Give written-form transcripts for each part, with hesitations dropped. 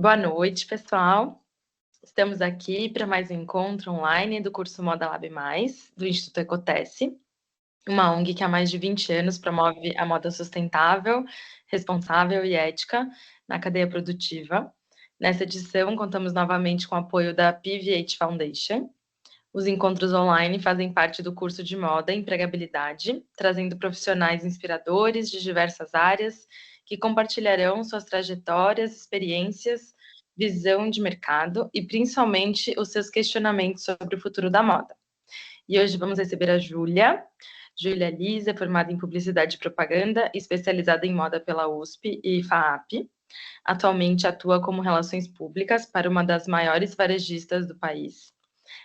Boa noite, pessoal. Estamos aqui para mais um encontro online do curso Moda Lab+, do Instituto Ecotesse, uma ONG que há mais de 20 anos promove a moda sustentável, responsável e ética na cadeia produtiva. Nessa edição, contamos novamente com o apoio da PVH Foundation. Os encontros online fazem parte do curso de Moda e Empregabilidade, trazendo profissionais inspiradores de diversas áreas que compartilharão suas trajetórias, experiências, visão de mercado e principalmente os seus questionamentos sobre o futuro da moda. E hoje vamos receber a Júlia Lisa, formada em Publicidade e Propaganda, especializada em moda pela USP e FAAP. Atualmente atua como Relações Públicas para uma das maiores varejistas do país.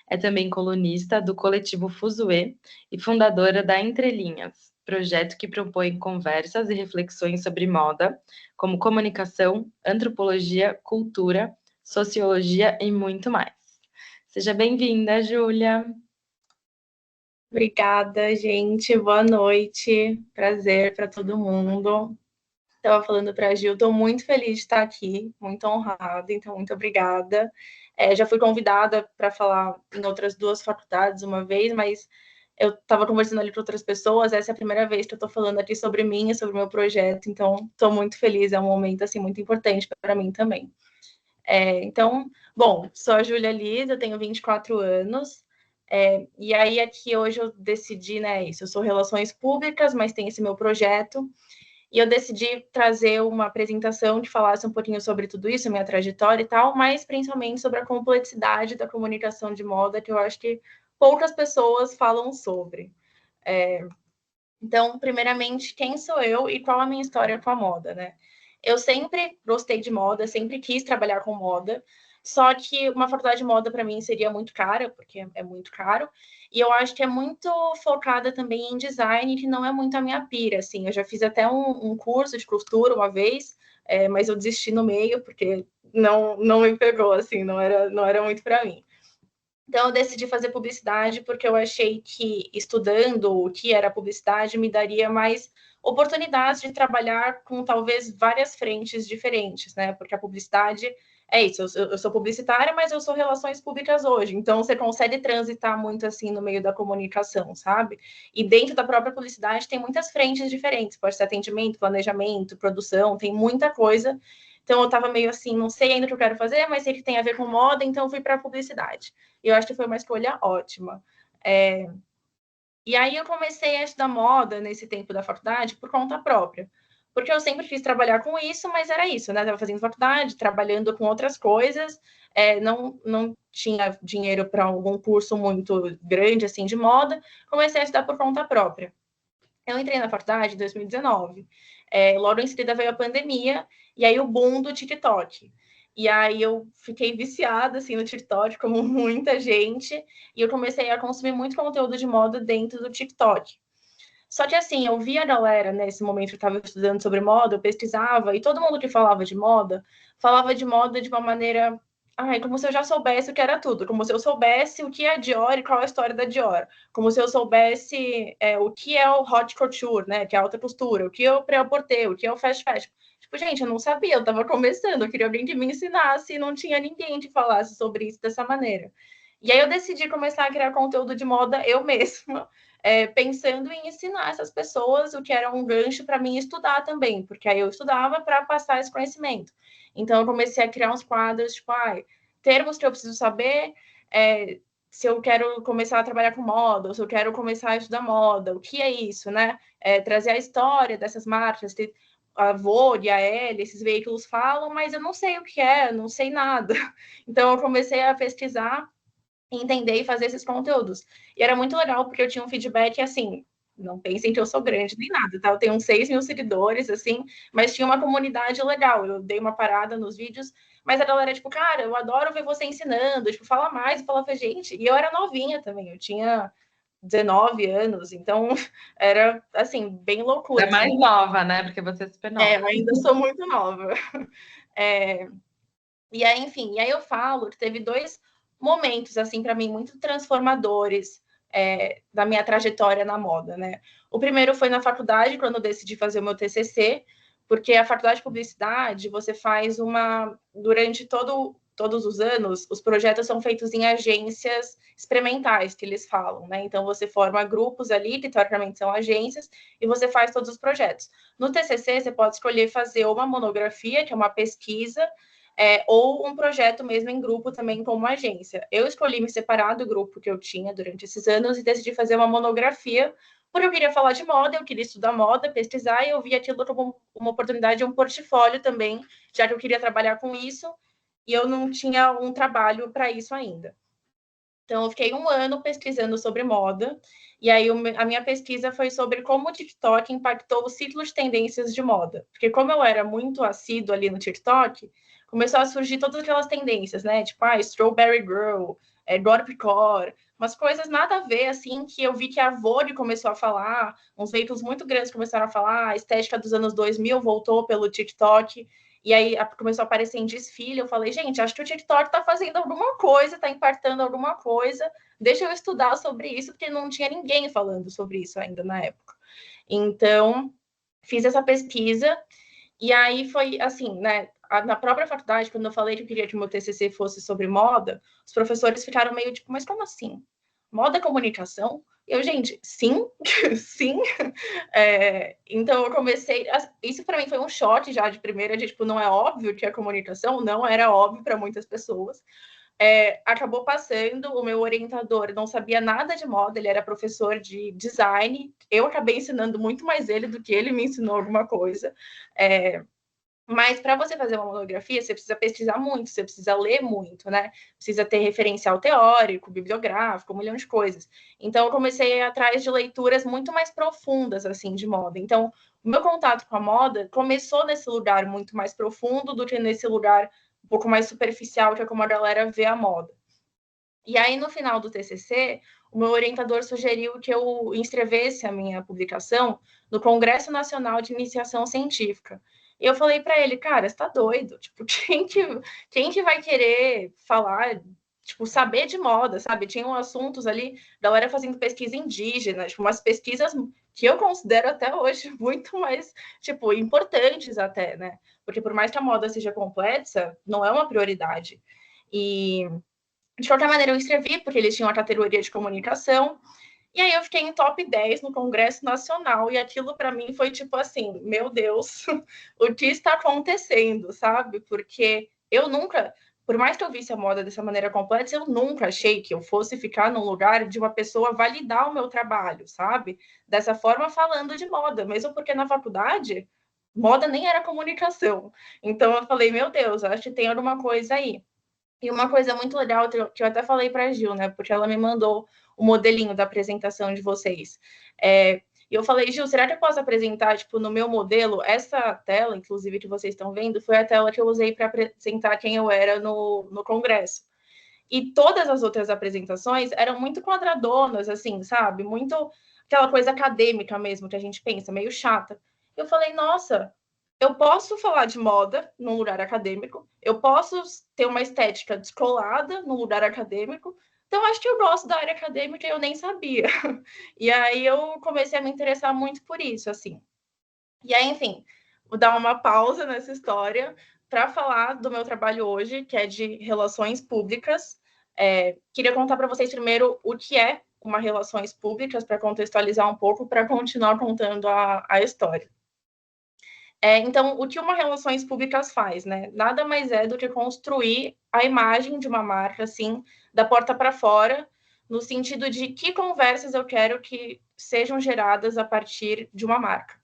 É também colunista do Coletivo Fuzue e fundadora da Entre Linhas, projeto que propõe conversas e reflexões sobre moda, como comunicação, antropologia, cultura, sociologia e muito mais. Seja bem-vinda, Júlia. Obrigada, gente. Boa noite. Prazer para todo mundo. Estava falando para a Gil, estou muito feliz de estar aqui, muito honrada, então muito obrigada. Já fui convidada para falar em outras duas faculdades uma vez, mas eu estava conversando ali com outras pessoas, essa é a primeira vez que eu estou falando aqui sobre mim e sobre o meu projeto, então estou muito feliz, é um momento assim, muito importante para mim também. Então, bom, sou a Júlia Lisa, eu tenho 24 anos, e aí aqui hoje eu decidi, né, isso, eu sou Relações Públicas, mas tem esse meu projeto, e eu decidi trazer uma apresentação que falasse um pouquinho sobre tudo isso, minha trajetória e tal, mas principalmente sobre a complexidade da comunicação de moda, que eu acho que poucas pessoas falam sobre. Então, primeiramente, quem sou eu e qual a minha história com a moda, né? Eu sempre gostei de moda, sempre quis trabalhar com moda, só que uma faculdade de moda para mim seria muito cara, porque é muito caro, e eu acho que é muito focada também em design, que não é muito a minha pira, assim. Eu já fiz até um curso de costura uma vez, mas eu desisti no meio, porque não me pegou, assim, não era muito para mim. Então, eu decidi fazer publicidade porque eu achei que, estudando o que era publicidade, me daria mais oportunidades de trabalhar com, talvez, várias frentes diferentes, né? Porque a publicidade é isso, eu sou publicitária, mas eu sou relações públicas hoje. Então, você consegue transitar muito, assim, no meio da comunicação, sabe? E dentro da própria publicidade tem muitas frentes diferentes. Pode ser atendimento, planejamento, produção, tem muita coisa. Então, eu estava meio assim, não sei ainda o que eu quero fazer, mas sei que tem a ver com moda, então eu fui para a publicidade. E eu acho que foi uma escolha ótima. E aí eu comecei a estudar moda nesse tempo da faculdade por conta própria. Porque eu sempre quis trabalhar com isso, mas era isso, né? Estava fazendo faculdade, trabalhando com outras coisas, não tinha dinheiro para algum curso muito grande, assim, de moda. Comecei a estudar por conta própria. Eu entrei na faculdade em 2019. Logo em seguida veio a pandemia, e aí o boom do TikTok. E aí eu fiquei viciada, assim, no TikTok, como muita gente, e eu comecei a consumir muito conteúdo de moda dentro do TikTok. Só que, assim, eu via a galera, nesse momento que eu estava estudando sobre moda, eu pesquisava, e todo mundo que falava de moda de uma maneira... Ai, como se eu já soubesse o que era tudo, como se eu soubesse o que é a Dior e qual é a história da Dior, como se eu soubesse o que é o haute couture, né, que é a alta costura, o que é o prêt-à-porter, o que é o fast fashion. Tipo, gente, eu não sabia, eu estava começando, eu queria alguém que me ensinasse e não tinha ninguém que falasse sobre isso dessa maneira. E aí eu decidi começar a criar conteúdo de moda eu mesma, pensando em ensinar essas pessoas o que era um gancho para mim estudar também, porque aí eu estudava para passar esse conhecimento. Então, eu comecei a criar uns quadros, tipo, termos que eu preciso saber, se eu quero começar a trabalhar com moda, ou se eu quero começar a estudar moda, o que é isso, né? Trazer a história dessas marcas, a Vogue, a Elle, esses veículos falam, mas eu não sei o que é, não sei nada. Então, eu comecei a pesquisar, entender e fazer esses conteúdos. E era muito legal, porque eu tinha um feedback, assim, não pensem que eu sou grande nem nada, tá? Eu tenho uns 6 mil seguidores, assim, mas tinha uma comunidade legal. Eu dei uma parada nos vídeos, mas a galera, tipo, cara, eu adoro ver você ensinando, tipo, fala mais, fala pra gente. E eu era novinha também, eu tinha 19 anos, então era, assim, bem loucura. É mais nova, né? Porque você é super nova. Eu ainda sou muito nova. E aí, enfim, e aí eu falo que teve 2 momentos, assim, para mim, muito transformadores da minha trajetória na moda, né? O primeiro foi na faculdade, quando eu decidi fazer o meu TCC, porque a faculdade de publicidade, você faz durante todos os anos, os projetos são feitos em agências experimentais, que eles falam, né? Então, você forma grupos ali, que teoricamente são agências, e você faz todos os projetos. No TCC, você pode escolher fazer uma monografia, que é uma pesquisa, ou um projeto mesmo em grupo também como agência. Eu escolhi me separar do grupo que eu tinha durante esses anos e decidi fazer uma monografia, porque eu queria falar de moda, eu queria estudar moda, pesquisar, e eu vi aquilo como uma oportunidade, um portfólio também, já que eu queria trabalhar com isso, e eu não tinha um trabalho para isso ainda. Então, eu fiquei 1 ano pesquisando sobre moda, e aí a minha pesquisa foi sobre como o TikTok impactou o ciclo de tendências de moda. Porque como eu era muito assídua ali no TikTok, começou a surgir todas aquelas tendências, né? Tipo, Strawberry Girl, Gorpcore, umas coisas nada a ver, assim, que eu vi que a Vogue começou a falar, uns veículos muito grandes começaram a falar, a estética dos anos 2000 voltou pelo TikTok, e aí começou a aparecer em desfile, eu falei, gente, acho que o TikTok tá fazendo alguma coisa, tá impactando alguma coisa, deixa eu estudar sobre isso, porque não tinha ninguém falando sobre isso ainda na época. Então, fiz essa pesquisa, e aí foi assim, né, na própria faculdade, quando eu falei que eu queria que o meu TCC fosse sobre moda, os professores ficaram meio tipo, mas como assim? Moda é comunicação? Eu, gente, sim, sim. Então eu comecei. Isso para mim foi um choque já de primeira, de tipo, não é óbvio que é comunicação, não era óbvio para muitas pessoas. Acabou passando, o meu orientador não sabia nada de moda, ele era professor de design. Eu acabei ensinando muito mais ele do que ele me ensinou alguma coisa. Mas para você fazer uma monografia, você precisa pesquisar muito, você precisa ler muito, né? Precisa ter referencial teórico, bibliográfico, 1 milhão de coisas. Então, eu comecei a ir atrás de leituras muito mais profundas, assim, de moda. Então, o meu contato com a moda começou nesse lugar muito mais profundo do que nesse lugar um pouco mais superficial, que é como a galera vê a moda. E aí, no final do TCC, o meu orientador sugeriu que eu inscrevesse a minha publicação no Congresso Nacional de Iniciação Científica. E eu falei para ele, cara, você tá doido? Tipo, quem que vai querer falar, tipo, saber de moda, sabe? Tinham assuntos ali, galera fazendo pesquisa indígena, tipo, umas pesquisas que eu considero até hoje muito mais, tipo, importantes até, né? Porque por mais que a moda seja complexa, não é uma prioridade. E de qualquer maneira, eu escrevi, porque eles tinham a categoria de comunicação, e aí eu fiquei em top 10 no Congresso Nacional, e aquilo para mim foi tipo assim, meu Deus, o que está acontecendo, sabe? Porque eu nunca, por mais que eu visse a moda dessa maneira completa, eu nunca achei que eu fosse ficar num lugar de uma pessoa validar o meu trabalho, sabe? Dessa forma, falando de moda, mesmo porque na faculdade, moda nem era comunicação. Então eu falei, meu Deus, acho que tem alguma coisa aí. E uma coisa muito legal que eu até falei para a Gil, né? Porque ela me mandou o modelinho da apresentação de vocês. E eu falei, Gil, será que eu posso apresentar, tipo, no meu modelo? Essa tela, inclusive, que vocês estão vendo, foi a tela que eu usei para apresentar quem eu era no congresso. E todas as outras apresentações eram muito quadradonas, assim, sabe? Muito aquela coisa acadêmica mesmo, que a gente pensa, meio chata. Eu falei, nossa, eu posso falar de moda num lugar acadêmico, eu posso ter uma estética descolada num lugar acadêmico, então acho que eu gosto da área acadêmica e eu nem sabia. E aí eu comecei a me interessar muito por isso, assim. E aí, enfim, vou dar uma pausa nessa história para falar do meu trabalho hoje, que é de relações públicas. Queria contar para vocês primeiro o que é uma relações públicas, para contextualizar um pouco, para continuar contando a história. Então, o que uma relações públicas faz, né? Nada mais é do que construir a imagem de uma marca, assim, da porta para fora, no sentido de que conversas eu quero que sejam geradas a partir de uma marca.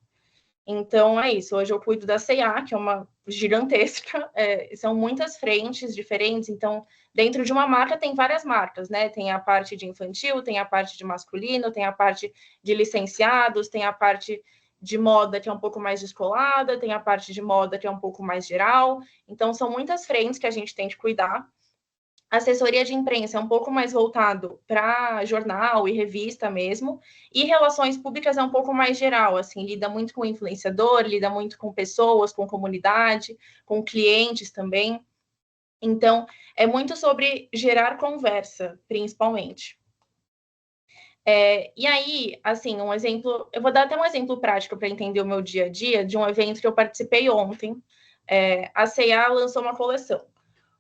Então, é isso. Hoje eu cuido da C&A, que é uma gigantesca. São muitas frentes diferentes. Então, dentro de uma marca tem várias marcas, né? Tem a parte de infantil, tem a parte de masculino, tem a parte de licenciados, tem a parte de moda que é um pouco mais descolada, tem a parte de moda que é um pouco mais geral. Então, são muitas frentes que a gente tem que cuidar. Assessoria de imprensa é um pouco mais voltado para jornal e revista mesmo, e relações públicas é um pouco mais geral, assim, lida muito com influenciador, lida muito com pessoas, com comunidade, com clientes também. Então, é muito sobre gerar conversa, principalmente. E aí, assim, um exemplo, eu vou dar até um exemplo prático para entender o meu dia a dia de um evento que eu participei ontem. A C&A lançou uma coleção,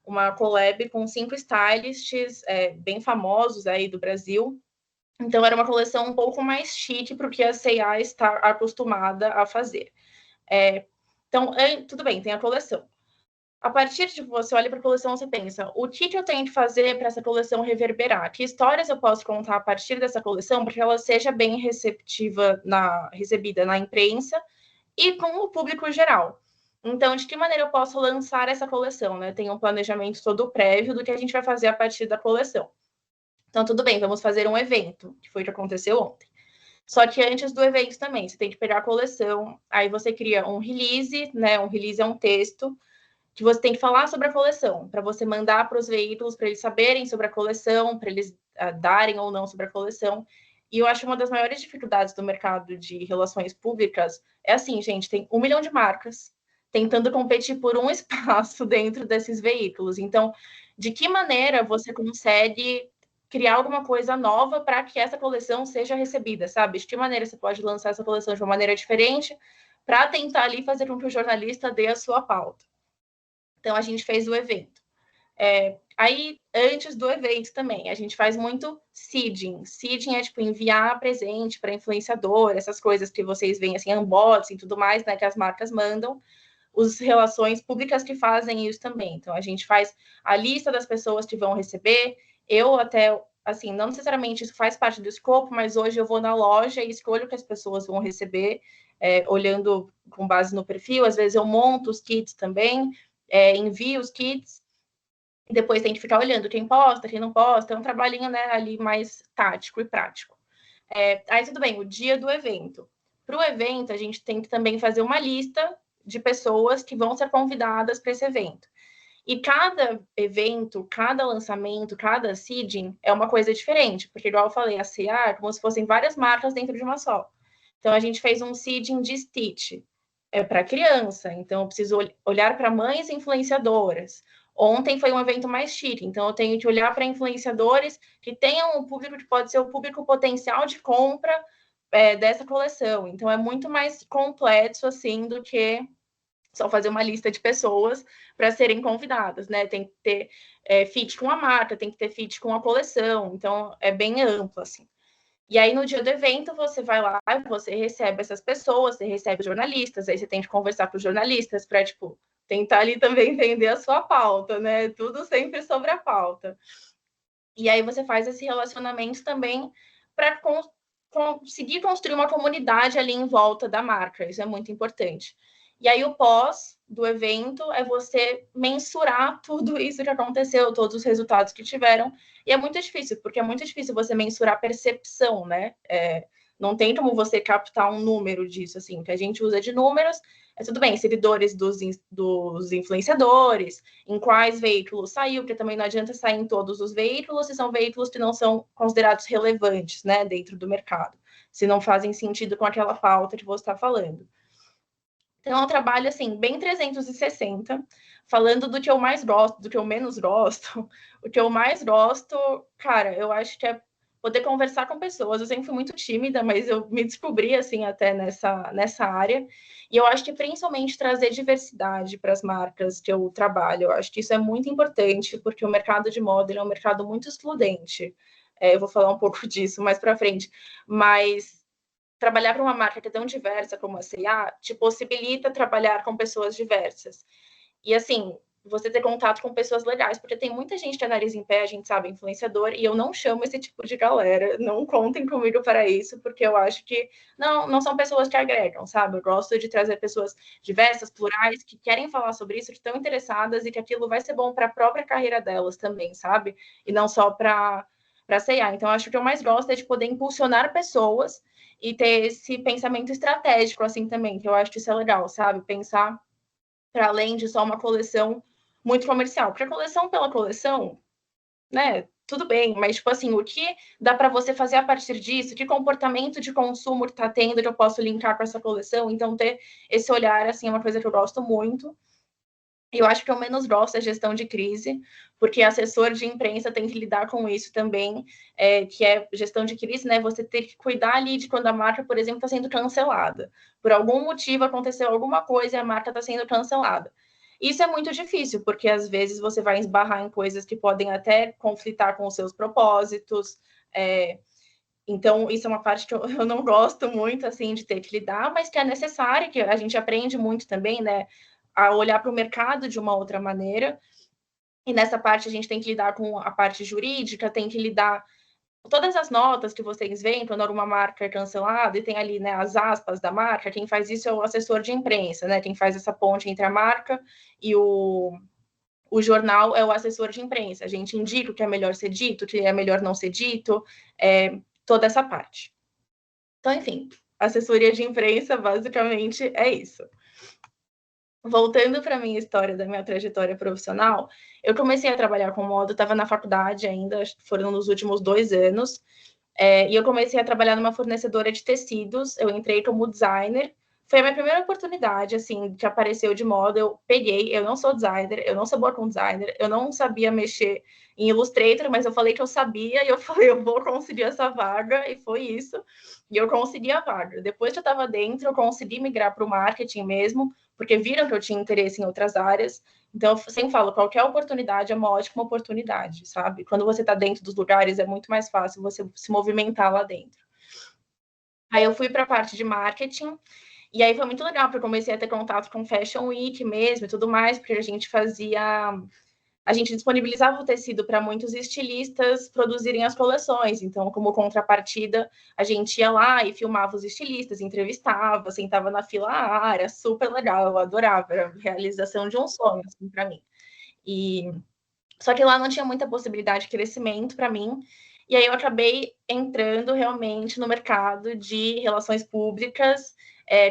uma collab com 5 stylists bem famosos aí do Brasil. Então, era uma coleção um pouco mais chique para o que a C&A está acostumada a fazer. Então, tudo bem, tem a coleção. A partir de você olha para a coleção, você pensa, o que eu tenho que fazer para essa coleção reverberar? Que histórias eu posso contar a partir dessa coleção para que ela seja bem recebida na imprensa e com o público geral? Então, de que maneira eu posso lançar essa coleção, né? Tem um planejamento todo prévio do que a gente vai fazer a partir da coleção. Então, tudo bem, vamos fazer um evento, que foi o que aconteceu ontem. Só que antes do evento também, você tem que pegar a coleção, aí você cria um release, né? Um release é um texto que você tem que falar sobre a coleção, para você mandar para os veículos, para eles saberem sobre a coleção, para eles darem ou não sobre a coleção. E eu acho uma das maiores dificuldades do mercado de relações públicas é assim, gente, tem 1 milhão de marcas tentando competir por um espaço dentro desses veículos. Então, de que maneira você consegue criar alguma coisa nova para que essa coleção seja recebida, sabe? De que maneira você pode lançar essa coleção de uma maneira diferente para tentar ali fazer com que o jornalista dê a sua pauta. Então, a gente fez o evento. Aí, antes do evento também, a gente faz muito seeding. Seeding é, tipo, enviar presente para influenciador, essas coisas que vocês veem, assim, unboxing e tudo mais, né, que as marcas mandam. Os relações públicas que fazem isso também. Então, a gente faz a lista das pessoas que vão receber. Eu até, assim, não necessariamente isso faz parte do escopo, mas hoje eu vou na loja e escolho o que as pessoas vão receber, olhando com base no perfil. Às vezes eu monto os kits também, envio os kits, e depois tem que ficar olhando quem posta, quem não posta. É um trabalhinho, né, ali mais tático e prático. Aí tudo bem, o dia do evento. Para o evento, a gente tem que também fazer uma lista de pessoas que vão ser convidadas para esse evento. E cada evento, cada lançamento, cada seeding é uma coisa diferente, porque, igual eu falei, a C&A é como se fossem várias marcas dentro de uma só. Então, a gente fez um seeding de Stitch, para criança, então eu preciso olhar para mães influenciadoras. Ontem foi um evento mais chique, então eu tenho que olhar para influenciadores que tenham um público que pode ser o público potencial de compra dessa coleção. Então é muito mais complexo assim do que só fazer uma lista de pessoas para serem convidadas, né? Tem que ter fit com a marca, tem que ter fit com a coleção, então é bem amplo assim. E aí, no dia do evento, você vai lá, você recebe essas pessoas, você recebe os jornalistas, aí você tem que conversar com os jornalistas para, tipo, tentar ali também vender a sua pauta, né? Tudo sempre sobre a pauta. E aí você faz esse relacionamento também para conseguir construir uma comunidade ali em volta da marca. Isso é muito importante. E aí o pós do evento é você mensurar tudo isso que aconteceu, todos os resultados que tiveram. E é muito difícil, porque é muito difícil você mensurar a percepção, né? Não tem como você captar um número disso, assim, que a gente usa de números. Tudo bem, seguidores dos influenciadores, em quais veículos saiu, porque também não adianta sair em todos os veículos, se são veículos que não são considerados relevantes, né, dentro do mercado, se não fazem sentido com aquela pauta que você está falando. Então, é um trabalho, assim, bem 360, falando do que eu mais gosto, do que eu menos gosto. O que eu mais gosto, cara, eu acho que é poder conversar com pessoas. Eu sempre fui muito tímida, mas eu me descobri, assim, até nessa área. E eu acho que, principalmente, trazer diversidade para as marcas que eu trabalho. Eu acho que isso é muito importante, porque o mercado de moda ele é um mercado muito excludente. Eu vou falar um pouco disso mais para frente. Mas trabalhar para uma marca que é tão diversa como a C&A te possibilita trabalhar com pessoas diversas. E, assim, você ter contato com pessoas legais, porque tem muita gente que é nariz em pé, a gente sabe, influenciador, e eu não chamo esse tipo de galera, não contem comigo para isso, porque eu acho que não são pessoas que agregam, sabe? Eu gosto de trazer pessoas diversas, plurais, que querem falar sobre isso, que estão interessadas e que aquilo vai ser bom para a própria carreira delas também, sabe? E não só para C&A. Então, eu acho que o que eu mais gosto é de poder impulsionar pessoas e ter esse pensamento estratégico, assim, também, que eu acho que isso é legal, sabe? Pensar para além de só uma coleção muito comercial. Porque a coleção pela coleção, né? Tudo bem, mas, tipo assim, o que dá para você fazer a partir disso? Que comportamento de consumo está tendo que eu posso linkar com essa coleção? Então, ter esse olhar, assim, é uma coisa que eu gosto muito. Eu acho que eu menos gosto da gestão de crise, porque assessor de imprensa tem que lidar com isso também, que é gestão de crise, né? Você ter que cuidar ali de quando a marca, por exemplo, está sendo cancelada. Por algum motivo aconteceu alguma coisa e a marca está sendo cancelada. Isso é muito difícil, porque às vezes você vai esbarrar em coisas que podem até conflitar com os seus propósitos. Então, isso é uma parte que eu não gosto muito, assim, de ter que lidar, mas que é necessária, que a gente aprende muito também, né? A olhar para o mercado de uma outra maneira. E nessa parte a gente tem que lidar com a parte jurídica, tem que lidar com todas as notas que vocês veem quando alguma marca é cancelada, e tem ali, né, as aspas da marca. Quem faz isso é o assessor de imprensa, né? Quem faz essa ponte entre a marca e o jornal é o assessor de imprensa. A gente indica o que é melhor ser dito, o que é melhor não ser dito, toda essa parte. Então, enfim, assessoria de imprensa basicamente é isso. Voltando para a minha história, da minha trajetória profissional, eu comecei a trabalhar com moda, estava na faculdade ainda, foram nos últimos 2 anos, e eu comecei a trabalhar numa fornecedora de tecidos, eu entrei como designer, foi a minha primeira oportunidade, assim, que apareceu de moda, eu peguei, eu não sou designer, eu não sou boa com designer, eu não sabia mexer em Illustrator, mas eu falei que eu sabia, e eu falei, eu vou conseguir essa vaga, e foi isso, e eu consegui a vaga. Depois que eu estava dentro, eu consegui migrar para o marketing mesmo, porque viram que eu tinha interesse em outras áreas. Então, eu sempre falo, qualquer oportunidade é uma ótima oportunidade, sabe? Quando você está dentro dos lugares, é muito mais fácil você se movimentar lá dentro. Aí eu fui para a parte de marketing, e aí foi muito legal, porque eu comecei a ter contato com Fashion Week mesmo e tudo mais, porque a gente disponibilizava o tecido para muitos estilistas produzirem as coleções. Então, como contrapartida, a gente ia lá e filmava os estilistas, entrevistava, sentava na fila. Era super legal, eu adorava, era a realização de um sonho, assim, para mim. Só que lá não tinha muita possibilidade de crescimento para mim. E aí eu acabei entrando realmente no mercado de relações públicas,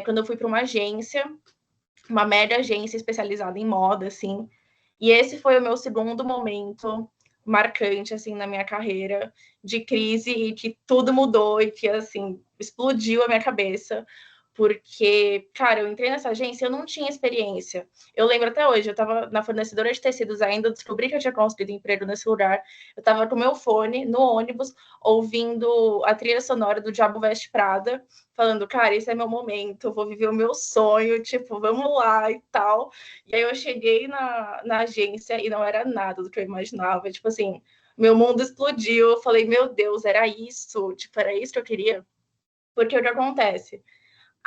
quando eu fui para uma mega agência especializada em moda, assim. E esse foi o meu segundo momento marcante, assim, na minha carreira de crise, e que tudo mudou e que, assim, explodiu a minha cabeça. Porque, cara, eu entrei nessa agência, eu não tinha experiência. Eu lembro até hoje, eu estava na fornecedora de tecidos ainda, eu descobri que eu tinha conseguido emprego nesse lugar. Eu estava com meu fone no ônibus, ouvindo a trilha sonora do Diabo Veste Prada, falando, cara, esse é meu momento, eu vou viver o meu sonho, tipo, vamos lá e tal. E aí eu cheguei na agência e não era nada do que eu imaginava. Tipo assim, meu mundo explodiu. Eu falei, meu Deus, era isso? Tipo, era isso que eu queria? Porque o que acontece?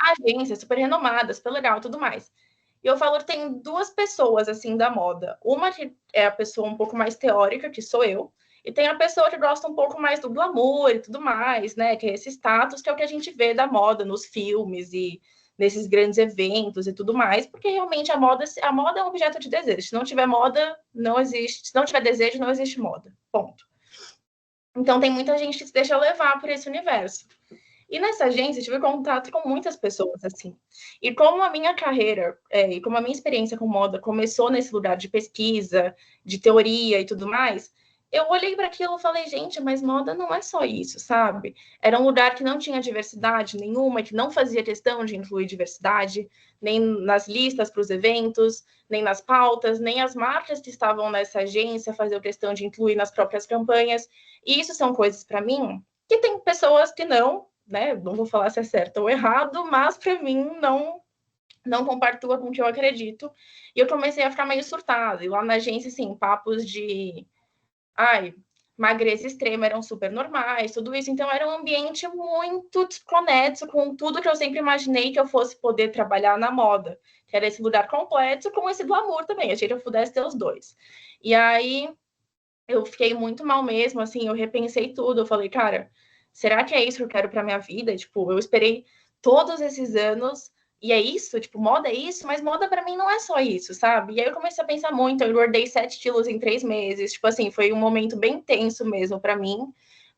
A agência é super renomada, super legal e tudo mais. E eu falo que tem duas pessoas, assim, da moda. Uma que é a pessoa um pouco mais teórica, que sou eu, e tem a pessoa que gosta um pouco mais do glamour e tudo mais, né? Que é esse status, que é o que a gente vê da moda nos filmes e nesses grandes eventos e tudo mais, porque realmente a moda é um objeto de desejo. Se não tiver moda, não existe. Se não tiver desejo, não existe moda. Ponto. Então tem muita gente que se deixa levar por esse universo. E nessa agência eu tive contato com muitas pessoas, assim. E como a minha carreira, e como a minha experiência com moda começou nesse lugar de pesquisa, de teoria e tudo mais, eu olhei para aquilo e falei, gente, mas moda não é só isso, sabe? Era um lugar que não tinha diversidade nenhuma, que não fazia questão de incluir diversidade, nem nas listas para os eventos, nem nas pautas, nem as marcas que estavam nessa agência faziam questão de incluir nas próprias campanhas. E isso são coisas, para mim, que tem pessoas que não, né? Não vou falar se é certo ou errado, mas para mim não compactua com o que eu acredito. E eu comecei a ficar meio surtada. E lá na agência, assim, papos de ai, magreza extrema eram super normais, tudo isso. Então era um ambiente muito desconexo com tudo que eu sempre imaginei que eu fosse poder trabalhar na moda, que era esse lugar completo com esse glamour também. Achei que eu pudesse ter os dois. E aí eu fiquei muito mal mesmo, assim, eu repensei tudo. Eu falei, cara, será que é isso que eu quero para minha vida? Tipo, eu esperei todos esses anos e é isso, tipo, moda é isso, mas moda para mim não é só isso, sabe? E aí eu comecei a pensar muito, eu engordei 7 quilos em 3 meses, tipo assim, foi um momento bem tenso mesmo para mim.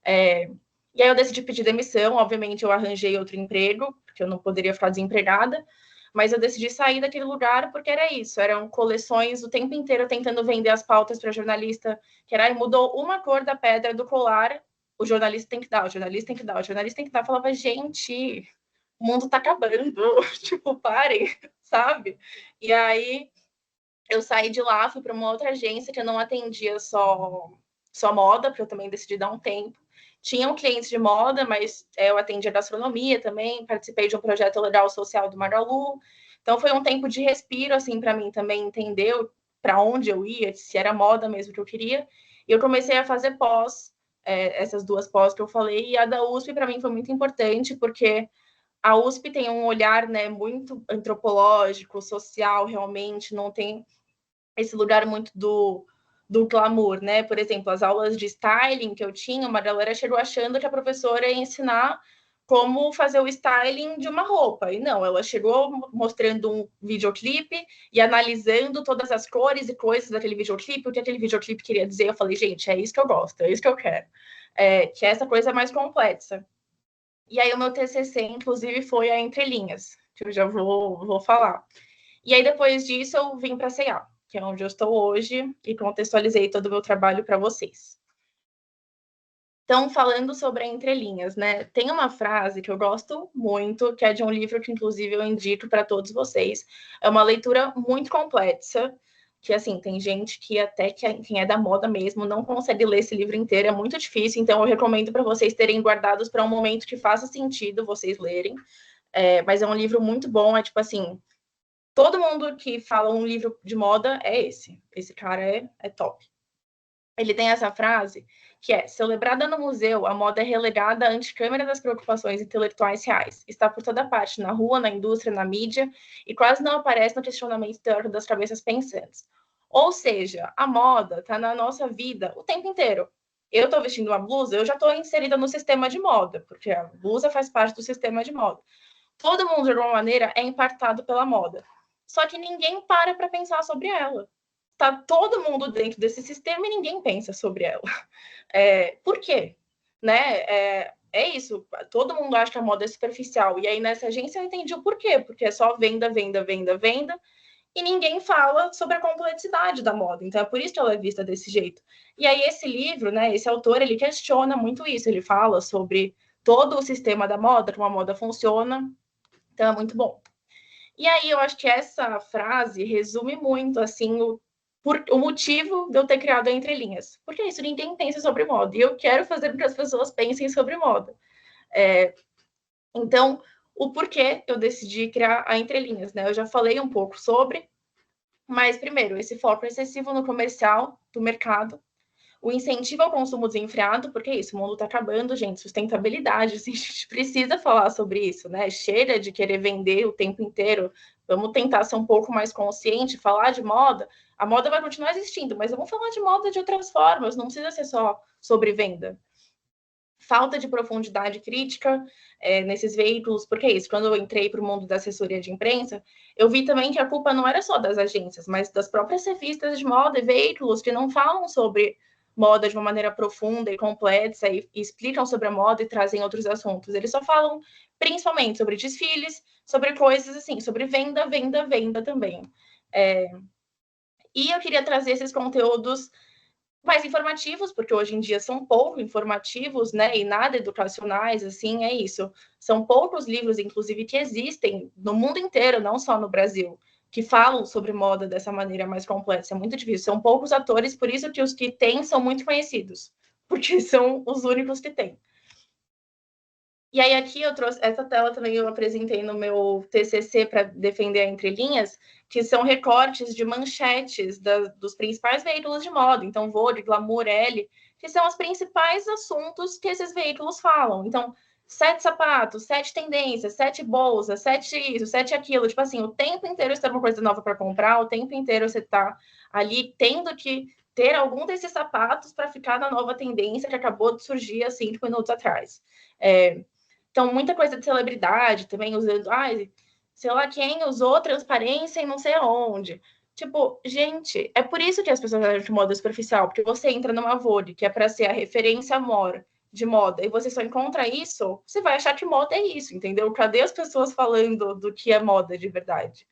E aí eu decidi pedir demissão, obviamente eu arranjei outro emprego, porque eu não poderia ficar desempregada, mas eu decidi sair daquele lugar porque era isso, eram coleções o tempo inteiro tentando vender as pautas para jornalista, que era, mudou uma cor da pedra do colar, o jornalista tem que dar, o jornalista tem que dar, o jornalista tem que dar. Eu falava, gente, o mundo tá acabando, tipo, parem, sabe? E aí eu saí de lá, fui para uma outra agência que eu não atendia só moda, porque eu também decidi dar um tempo. Tinham clientes de moda, mas eu atendia gastronomia também, participei de um projeto legal social do Magalu. Então foi um tempo de respiro, assim, para mim também entender para onde eu ia, se era moda mesmo que eu queria. E eu comecei a fazer essas duas pós que eu falei, e a da USP para mim foi muito importante, porque a USP tem um olhar, né, muito antropológico, social, realmente, não tem esse lugar muito do glamour, né? Por exemplo, as aulas de styling que eu tinha, uma galera chegou achando que a professora ia ensinar como fazer o styling de uma roupa. E não, ela chegou mostrando um videoclipe e analisando todas as cores e coisas daquele videoclipe, o que aquele videoclipe queria dizer. Eu falei, gente, é isso que eu gosto, é isso que eu quero. Que é essa coisa mais complexa. E aí o meu TCC, inclusive, foi a Entre Linhas, que eu já vou falar. E aí, depois disso, eu vim para a C&A, que é onde eu estou hoje, e contextualizei todo o meu trabalho para vocês. Então, falando sobre a Entre Linhas, né? Tem uma frase que eu gosto muito, que é de um livro que, inclusive, eu indico para todos vocês. É uma leitura muito complexa, que, assim, tem gente que até quem é da moda mesmo não consegue ler esse livro inteiro, é muito difícil, então eu recomendo para vocês terem guardados para um momento que faça sentido vocês lerem. Mas é um livro muito bom, é tipo assim, todo mundo que fala um livro de moda é esse. Esse cara é top. Ele tem essa frase que é: celebrada no museu, a moda é relegada à antecâmara das preocupações intelectuais reais. Está por toda parte, na rua, na indústria, na mídia, e quase não aparece no questionamento teórico das cabeças pensantes. Ou seja, a moda está na nossa vida o tempo inteiro. Eu estou vestindo uma blusa, eu já estou inserida no sistema de moda, porque a blusa faz parte do sistema de moda. Todo mundo, de alguma maneira, é impactado pela moda. Só que ninguém para pensar sobre ela. Tá todo mundo dentro desse sistema e ninguém pensa sobre ela. Por quê? Né? Isso. Todo mundo acha que a moda é superficial. E aí, nessa agência, eu entendi o porquê. Porque é só venda, venda, venda, venda. E ninguém fala sobre a complexidade da moda. Então, é por isso que ela é vista desse jeito. E aí, esse livro, né? Esse autor, ele questiona muito isso. Ele fala sobre todo o sistema da moda, como a moda funciona. Então, é muito bom. E aí, eu acho que essa frase resume muito, assim, o motivo de eu ter criado a Entre Linhas. Porque é isso, ninguém pensa sobre moda. E eu quero fazer com que as pessoas pensem sobre moda. Então, o porquê eu decidi criar a Entre Linhas, né? Eu já falei um pouco sobre, mas, primeiro, esse foco excessivo no comercial do mercado, o incentivo ao consumo desenfreado, porque é isso, o mundo está acabando, gente, sustentabilidade, assim, a gente precisa falar sobre isso, né? Chega de querer vender o tempo inteiro, vamos tentar ser um pouco mais consciente, falar de moda, a moda vai continuar existindo, mas vamos falar de moda de outras formas, não precisa ser só sobre venda. Falta de profundidade crítica nesses veículos, porque é isso, quando eu entrei para o mundo da assessoria de imprensa, eu vi também que a culpa não era só das agências, mas das próprias revistas de moda e veículos que não falam sobre moda de uma maneira profunda e complexa e explicam sobre a moda e trazem outros assuntos. Eles só falam principalmente sobre desfiles, sobre coisas assim, sobre venda, venda, venda também. E eu queria trazer esses conteúdos mais informativos, porque hoje em dia são pouco informativos, né, e nada educacionais, assim, é isso. São poucos livros, inclusive, que existem no mundo inteiro, não só no Brasil, que falam sobre moda dessa maneira mais complexa. É muito difícil. São poucos atores, por isso que os que têm são muito conhecidos, porque são os únicos que têm. E aí aqui eu trouxe essa tela também, eu apresentei no meu TCC para defender a Entre Linhas, que são recortes de manchetes dos principais veículos de moda, então Vogue, Glamour, Elle, que são os principais assuntos que esses veículos falam. Então, 7 sapatos, 7 tendências, 7 bolsas, 7 isso, 7 aquilo, tipo assim, o tempo inteiro você tem uma coisa nova para comprar, o tempo inteiro você está ali tendo que ter algum desses sapatos para ficar na nova tendência que acabou de surgir há 5 minutos atrás. Então, muita coisa de celebridade também usando, sei lá quem usou transparência em não sei aonde. Tipo, gente, é por isso que as pessoas acham que moda é superficial, porque você entra numa Vogue, que é para ser a referência amor de moda, e você só encontra isso, você vai achar que moda é isso, entendeu? Cadê as pessoas falando do que é moda de verdade?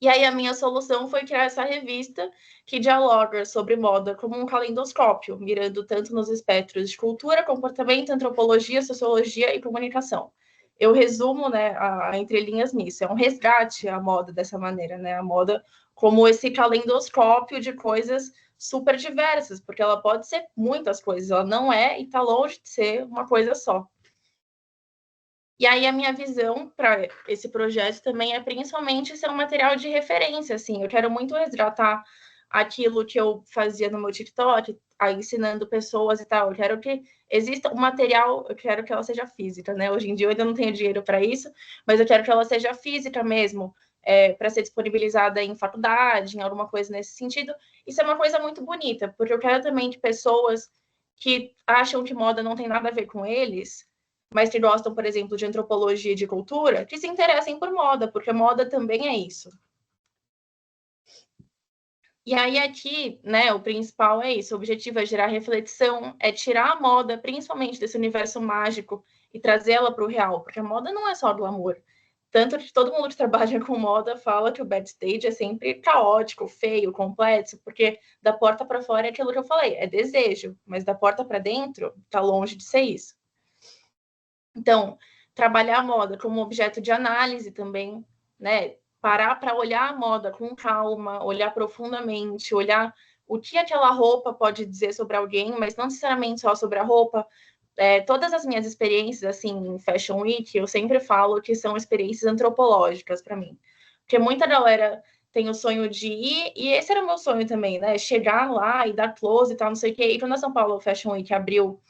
E aí a minha solução foi criar essa revista que dialoga sobre moda como um calendoscópio, mirando tanto nos espectros de cultura, comportamento, antropologia, sociologia e comunicação. Eu resumo, né, a Entre Linhas nisso, é um resgate à moda dessa maneira, né, a moda como esse calendoscópio de coisas super diversas, porque ela pode ser muitas coisas, ela não é e está longe de ser uma coisa só. E aí a minha visão para esse projeto também é principalmente ser um material de referência, assim. Eu quero muito resgatar aquilo que eu fazia no meu TikTok, aí ensinando pessoas e tal. Eu quero que exista um material, eu quero que ela seja física, né? Hoje em dia eu ainda não tenho dinheiro para isso, mas eu quero que ela seja física mesmo, para ser disponibilizada em faculdade, em alguma coisa nesse sentido. Isso é uma coisa muito bonita, porque eu quero também que pessoas que acham que moda não tem nada a ver com eles, mas que gostam, por exemplo, de antropologia e de cultura, que se interessem por moda, porque moda também é isso. E aí aqui, né, o principal é isso, o objetivo é gerar reflexão, é tirar a moda, principalmente desse universo mágico, e trazê-la para o real, porque a moda não é só glamour. Tanto que todo mundo que trabalha com moda fala que o backstage é sempre caótico, feio, complexo, porque da porta para fora é aquilo que eu falei, é desejo, mas da porta para dentro está longe de ser isso. Então, trabalhar a moda como objeto de análise também, né? Parar para olhar a moda com calma, olhar profundamente, olhar o que aquela roupa pode dizer sobre alguém, mas não necessariamente só sobre a roupa. Todas as minhas experiências, assim, em Fashion Week, eu sempre falo que são experiências antropológicas para mim. Porque muita galera tem o sonho de ir, e esse era o meu sonho também, né? Chegar lá e dar close e tal, não sei o quê. E quando a São Paulo Fashion Week abriu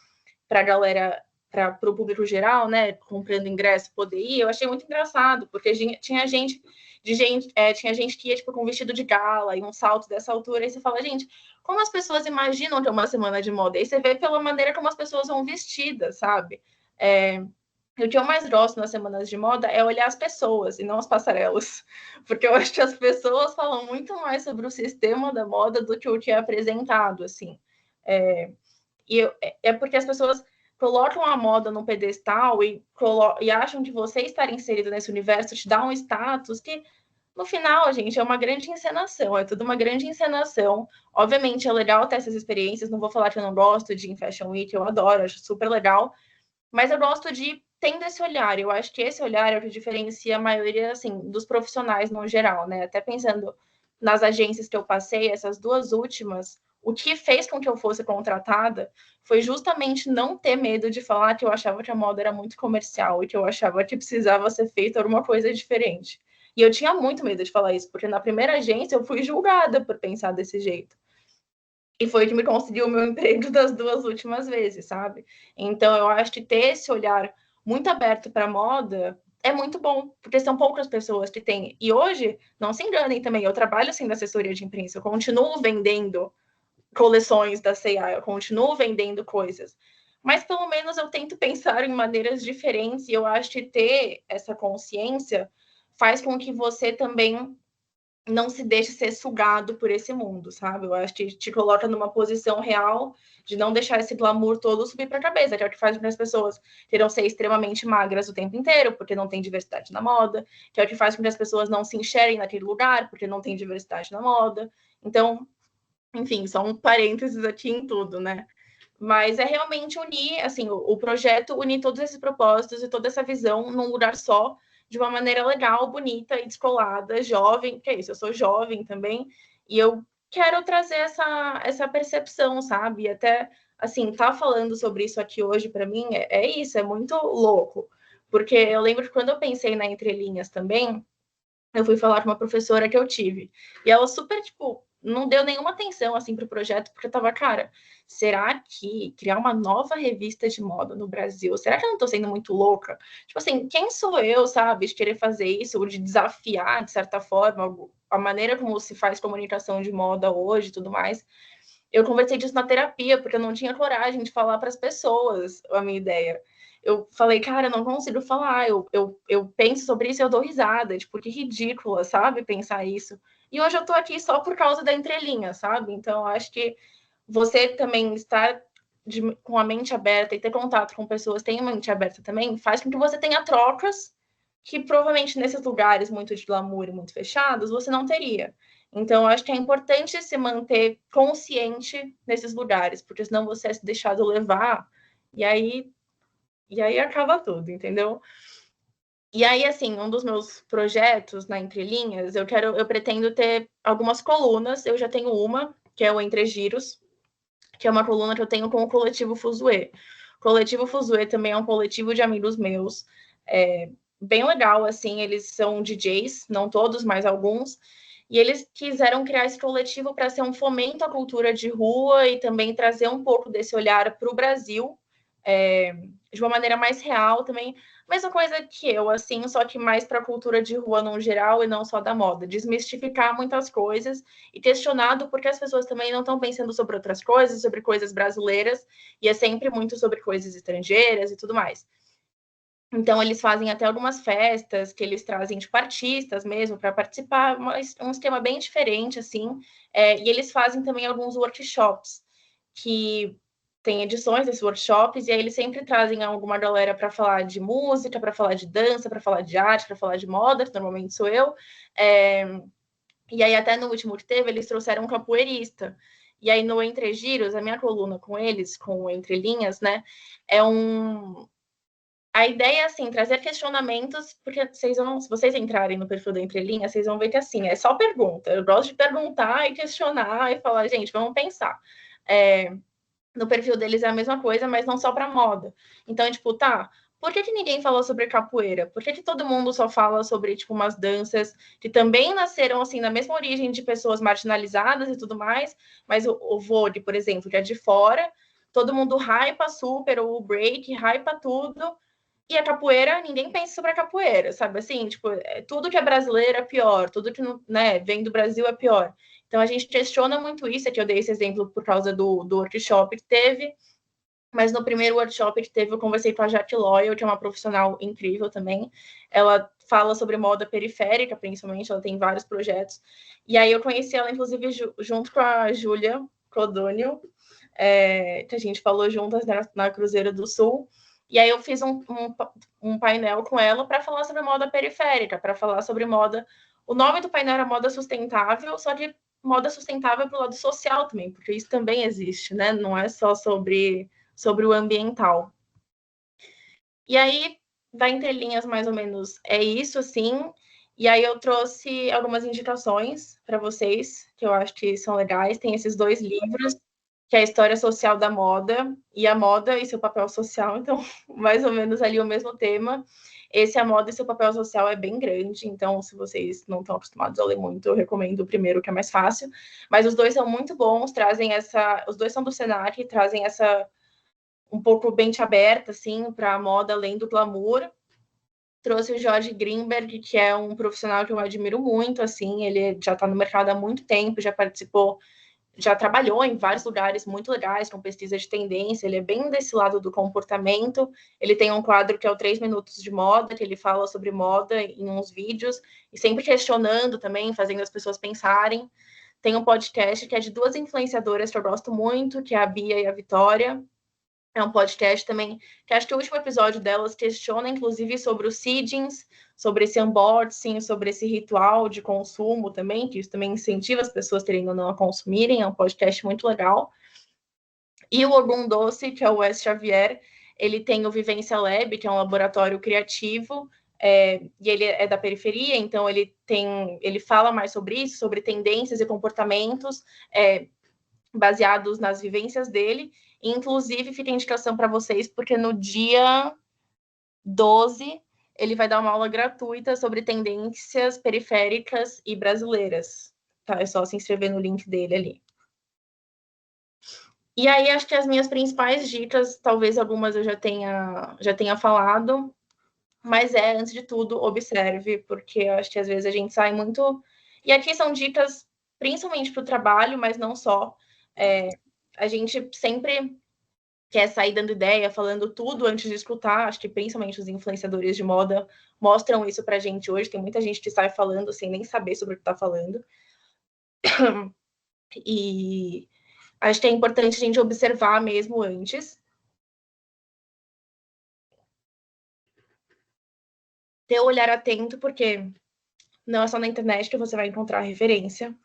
para a galera, para o público geral, né, comprando ingresso, poder ir, eu achei muito engraçado, porque tinha gente tinha gente que ia tipo, com um vestido de gala e um salto dessa altura, e você fala, gente, como as pessoas imaginam que é uma semana de moda? E aí você vê pela maneira como as pessoas vão vestidas, sabe? O que eu mais gosto nas semanas de moda é olhar as pessoas e não as passarelas, porque eu acho que as pessoas falam muito mais sobre o sistema da moda do que o que é apresentado, assim. É porque as pessoas colocam a moda no pedestal e acham que você estar inserido nesse universo te dá um status que, no final, gente, é uma grande encenação, é tudo uma grande encenação. Obviamente, é legal ter essas experiências, não vou falar que eu não gosto de ir em Fashion Week, eu adoro, acho super legal, mas eu gosto de tendo esse olhar, eu acho que esse olhar é o que diferencia a maioria, assim, dos profissionais no geral, né? Até pensando nas agências que eu passei, essas duas últimas, o que fez com que eu fosse contratada foi justamente não ter medo de falar que eu achava que a moda era muito comercial e que eu achava que precisava ser feita alguma coisa diferente. E eu tinha muito medo de falar isso, porque na primeira agência eu fui julgada por pensar desse jeito. E foi que me conseguiu o meu emprego das duas últimas vezes, sabe? Então, eu acho que ter esse olhar muito aberto para moda é muito bom, porque são poucas pessoas que têm. E hoje, não se enganem também, eu trabalho assim na assessoria de imprensa, eu continuo vendendo coleções da C&A, eu continuo vendendo coisas. Mas pelo menos eu tento pensar em maneiras diferentes e eu acho que ter essa consciência faz com que você também não se deixe ser sugado por esse mundo, sabe? Eu acho que te coloca numa posição real de não deixar esse glamour todo subir para a cabeça, que é o que faz com que as pessoas queiram ser extremamente magras o tempo inteiro, porque não tem diversidade na moda, que é o que faz com que as pessoas não se enxerguem naquele lugar, porque não tem diversidade na moda. Então, enfim, são parênteses aqui em tudo, né? Mas é realmente unir, assim, o projeto unir todos esses propósitos e toda essa visão num lugar só, de uma maneira legal, bonita e descolada, jovem, que é isso, eu sou jovem também, e eu quero trazer essa percepção, sabe? E até, assim, tá falando sobre isso aqui hoje, para mim, é isso, é muito louco. Porque eu lembro que quando eu pensei na Entrelinhas também, eu fui falar com uma professora que eu tive. E ela super, tipo, não deu nenhuma atenção, assim, pro projeto, porque eu tava, cara, será que criar uma nova revista de moda no Brasil, será que eu não tô sendo muito louca? Tipo assim, quem sou eu, sabe, de querer fazer isso, ou de desafiar, de certa forma, a maneira como se faz comunicação de moda hoje e tudo mais. Eu conversei disso na terapia, porque eu não tinha coragem de falar para as pessoas a minha ideia. Eu falei, cara, eu não consigo falar, eu penso sobre isso e eu dou risada, tipo, que ridícula, sabe, pensar isso. E hoje eu tô aqui só por causa da entrelinha, sabe? Então, acho que você também estar com a mente aberta e ter contato com pessoas que têm a mente aberta também, faz com que você tenha trocas que provavelmente nesses lugares muito de glamour e muito fechados, você não teria. Então, acho que é importante se manter consciente nesses lugares, porque senão você é se deixado levar e aí acaba tudo, entendeu? E aí, assim, um dos meus projetos na Entrelinhas, eu pretendo ter algumas colunas. Eu já tenho uma, que é o Entre Giros, que é uma coluna que eu tenho com o Coletivo Fuzue. O Coletivo Fuzue também é um coletivo de amigos meus, bem legal, assim, eles são DJs, não todos, mas alguns, e eles quiseram criar esse coletivo para ser um fomento à cultura de rua e também trazer um pouco desse olhar para o Brasil, de uma maneira mais real também. Mesma coisa que eu, assim, só que mais para a cultura de rua no geral e não só da moda. Desmistificar muitas coisas e questionado porque as pessoas também não estão pensando sobre outras coisas, sobre coisas brasileiras, e é sempre muito sobre coisas estrangeiras e tudo mais. Então, eles fazem até algumas festas que eles trazem, tipo, artistas mesmo para participar, um esquema bem diferente, assim. E eles fazem também alguns workshops, que tem edições desses workshops, e aí eles sempre trazem alguma galera para falar de música, para falar de dança, para falar de arte, para falar de moda, que normalmente sou eu. E aí, até no último que teve, eles trouxeram um capoeirista. E aí, no Entre Giros, a minha coluna com eles, com Entre Linhas, né, a ideia é, assim, trazer questionamentos, porque se vocês entrarem no perfil da Entrelinha, vocês vão ver que, assim, é só pergunta. Eu gosto de perguntar e questionar e falar, gente, vamos pensar. No perfil deles é a mesma coisa, mas não só para moda. Então, tipo, tá, por que ninguém falou sobre capoeira? Por que todo mundo só fala sobre, tipo, umas danças que também nasceram, assim, na mesma origem de pessoas marginalizadas e tudo mais, mas o vôlei, por exemplo, que é de fora, todo mundo hypa super, o break, hypa tudo, e a capoeira, ninguém pensa sobre a capoeira, sabe? Assim, tipo, tudo que é brasileiro é pior, tudo que não, né, vem do Brasil é pior. Então a gente questiona muito isso, aqui eu dei esse exemplo por causa do workshop que teve, mas no primeiro workshop que teve eu conversei com a Jaque Loyal, que é uma profissional incrível também. Ela fala sobre moda periférica, principalmente, ela tem vários projetos. E aí eu conheci ela, inclusive, junto com a Júlia Codônio, que a gente falou juntas na Cruzeiro do Sul. E aí eu fiz um painel com ela para falar sobre moda periférica, para falar sobre moda. O nome do painel era Moda Sustentável, só que moda sustentável para o lado social também, porque isso também existe, né? Não é só sobre o ambiental. E aí, da Entrelinhas, mais ou menos, é isso, assim. E aí eu trouxe algumas indicações para vocês, que eu acho que são legais. Tem esses 2 livros, que é a História Social da Moda e a Moda e seu Papel Social. Então, mais ou menos ali o mesmo tema. Esse A Moda e seu Papel Social é bem grande, então se vocês não estão acostumados a ler muito, eu recomendo o primeiro, que é mais fácil. Mas os 2 são muito bons, trazem essa... Os 2 são do Senac, trazem essa um pouco mente aberta, assim, para a moda além do glamour. Trouxe o Jorge Greenberg, que é um profissional que eu admiro muito, assim, ele já está no mercado há muito tempo, já participou, já trabalhou em vários lugares muito legais, com pesquisa de tendência, ele é bem desse lado do comportamento, ele tem um quadro que é o 3 Minutos de Moda, que ele fala sobre moda em uns vídeos, e sempre questionando também, fazendo as pessoas pensarem. Tem um podcast que é de 2 influenciadoras que eu gosto muito, que é a Bia e a Vitória. É um podcast também, que acho que o último episódio delas questiona, inclusive, sobre os seedings, sobre esse unboxing, sobre esse ritual de consumo também, que isso também incentiva as pessoas terem ou não a consumirem, é um podcast muito legal. E o Ogum Doce, que é o Wes Xavier, ele tem o Vivência Lab, que é um laboratório criativo, e ele é da periferia, então ele fala mais sobre isso, sobre tendências e comportamentos, baseados nas vivências dele. Inclusive, fica a indicação para vocês, porque no dia 12 ele vai dar uma aula gratuita sobre tendências periféricas e brasileiras. Tá? É só se inscrever no link dele ali. E aí, acho que as minhas principais dicas, talvez algumas eu já tenha falado, mas antes de tudo, observe, porque eu acho que às vezes a gente sai muito... E aqui são dicas principalmente para o trabalho, mas não só. A gente sempre quer sair dando ideia, falando tudo antes de escutar. Acho que principalmente os influenciadores de moda mostram isso pra gente hoje. Tem muita gente que sai falando sem nem saber sobre o que tá falando. E acho que é importante a gente observar mesmo antes. Ter o olhar atento, porque não é só na internet que você vai encontrar referência.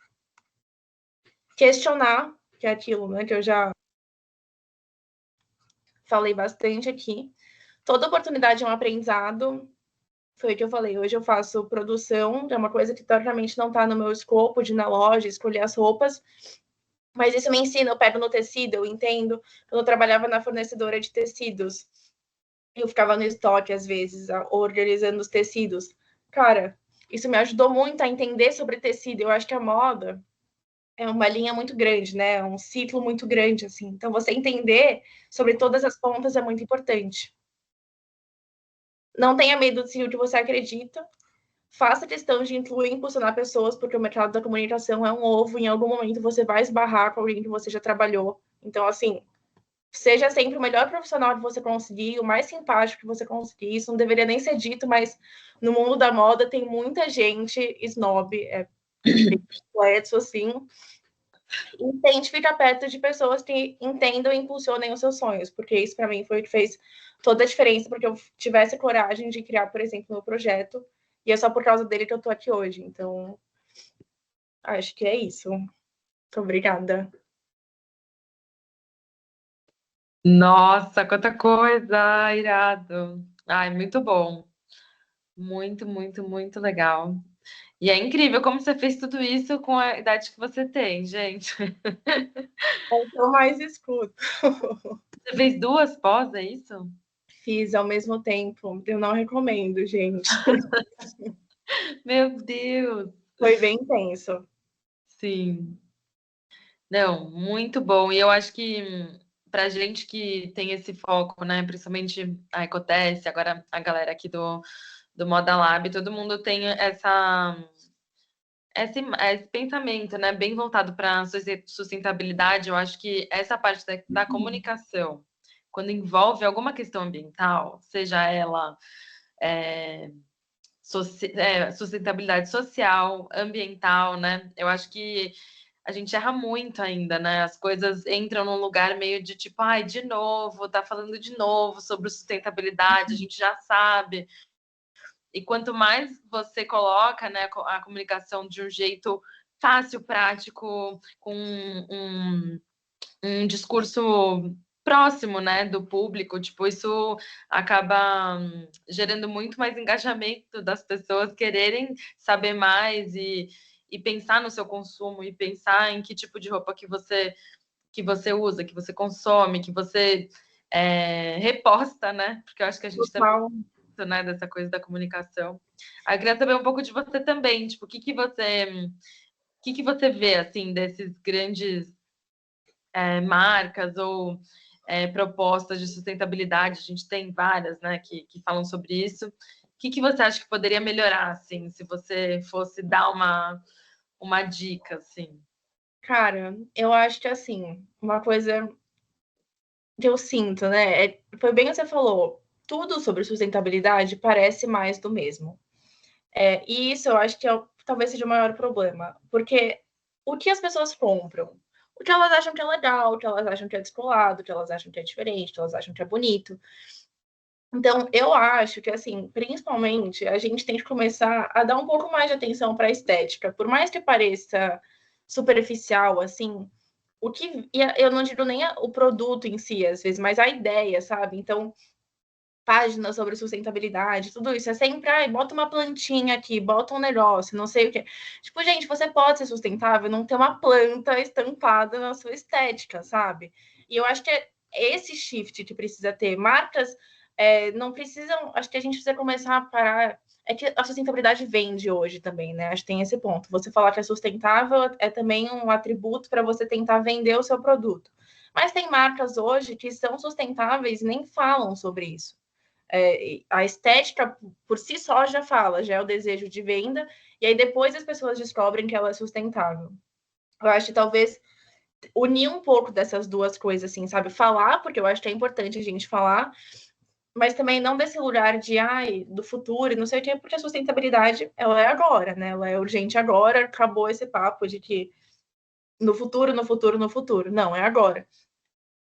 Questionar, que é aquilo, né, que eu já falei bastante aqui. Toda oportunidade é um aprendizado. Foi o que eu falei, hoje eu faço produção, é uma coisa que teoricamente não está no meu escopo de ir na loja, escolher as roupas, mas isso me ensina, eu pego no tecido, eu entendo. Quando eu trabalhava na fornecedora de tecidos, eu ficava no estoque, às vezes, organizando os tecidos. Cara, isso me ajudou muito a entender sobre tecido. Eu acho que a moda é uma linha muito grande, né? É um ciclo muito grande, assim. Então, você entender sobre todas as pontas é muito importante. Não tenha medo de o que você acredita. Faça questão de incluir e impulsionar pessoas, porque o mercado da comunicação é um ovo. Em algum momento você vai esbarrar com alguém que você já trabalhou. Então, assim, seja sempre o melhor profissional que você conseguir, o mais simpático que você conseguir. Isso não deveria nem ser dito, mas no mundo da moda tem muita gente snob, bem complexo, assim. E tente ficar perto de pessoas que entendam e impulsionem os seus sonhos, porque isso para mim foi o que fez toda a diferença, porque eu tivesse coragem de criar, por exemplo, meu projeto, e é só por causa dele que eu tô aqui hoje. Então, acho que é isso. Muito obrigada. Nossa, quanta coisa, irado. Ai, muito bom. Muito, muito, muito legal. E é incrível como você fez tudo isso com a idade que você tem, gente. É o que eu mais escuto. Você fez duas pós, é isso? Fiz ao mesmo tempo. Eu não recomendo, gente. Meu Deus! Foi bem intenso. Sim. Não, muito bom. E eu acho que pra gente que tem esse foco, né, principalmente a Ecotesse, agora a galera aqui do Moda Lab, todo mundo tem esse pensamento, né, bem voltado para sustentabilidade. Eu acho que essa parte da comunicação, quando envolve alguma questão ambiental, seja ela é, sustentabilidade social, ambiental, né, eu acho que a gente erra muito ainda, né? As coisas entram num lugar meio de tipo, ai, de novo, tá falando de novo sobre sustentabilidade, a gente já sabe. E quanto mais você coloca, né, a comunicação de um jeito fácil, prático, com um discurso próximo, né, do público, tipo, isso acaba gerando muito mais engajamento das pessoas quererem saber mais e pensar no seu consumo e pensar em que tipo de roupa que você usa, que você consome, que você reposta, né? Porque eu acho que a gente também Total. né, dessa coisa da comunicação. Aí eu queria saber um pouco de você também, tipo, o que você vê assim desses grandes marcas ou propostas de sustentabilidade? A gente tem várias, né, que falam sobre isso. O que você acha que poderia melhorar, assim, se você fosse dar uma dica, assim? Cara, eu acho que assim, uma coisa que eu sinto, né? Foi bem o que você falou. Tudo sobre sustentabilidade parece mais do mesmo. E isso eu acho que talvez seja o maior problema. Porque o que as pessoas compram? O que elas acham que é legal, o que elas acham que é descolado, o que elas acham que é diferente, o que elas acham que é bonito. Então, eu acho que, assim, principalmente, a gente tem que começar a dar um pouco mais de atenção para a estética. Por mais que pareça superficial, assim, o que. E eu não digo nem o produto em si, às vezes, mas a ideia, sabe? Então, páginas sobre sustentabilidade, tudo isso é sempre, ai, bota uma plantinha aqui, bota um negócio, não sei o quê. Tipo, gente, você pode ser sustentável, não ter uma planta estampada na sua estética, sabe? E eu acho que é esse shift que precisa ter. Marcas não precisam, acho que a gente precisa começar a parar. É que a sustentabilidade vende hoje também, né? Acho que tem esse ponto. Você falar que é sustentável é também um atributo para você tentar vender o seu produto. Mas tem marcas hoje que são sustentáveis e nem falam sobre isso. A estética por si só já fala, já é o desejo de venda, e aí depois as pessoas descobrem que ela é sustentável. Eu acho que talvez unir um pouco dessas duas coisas, assim, sabe? Falar, porque eu acho que é importante a gente falar, mas também não desse lugar de, ai, do futuro, não sei o quê, porque a sustentabilidade, ela é agora, né? Ela é urgente agora, acabou esse papo de que no futuro, no futuro, no futuro. Não, é agora.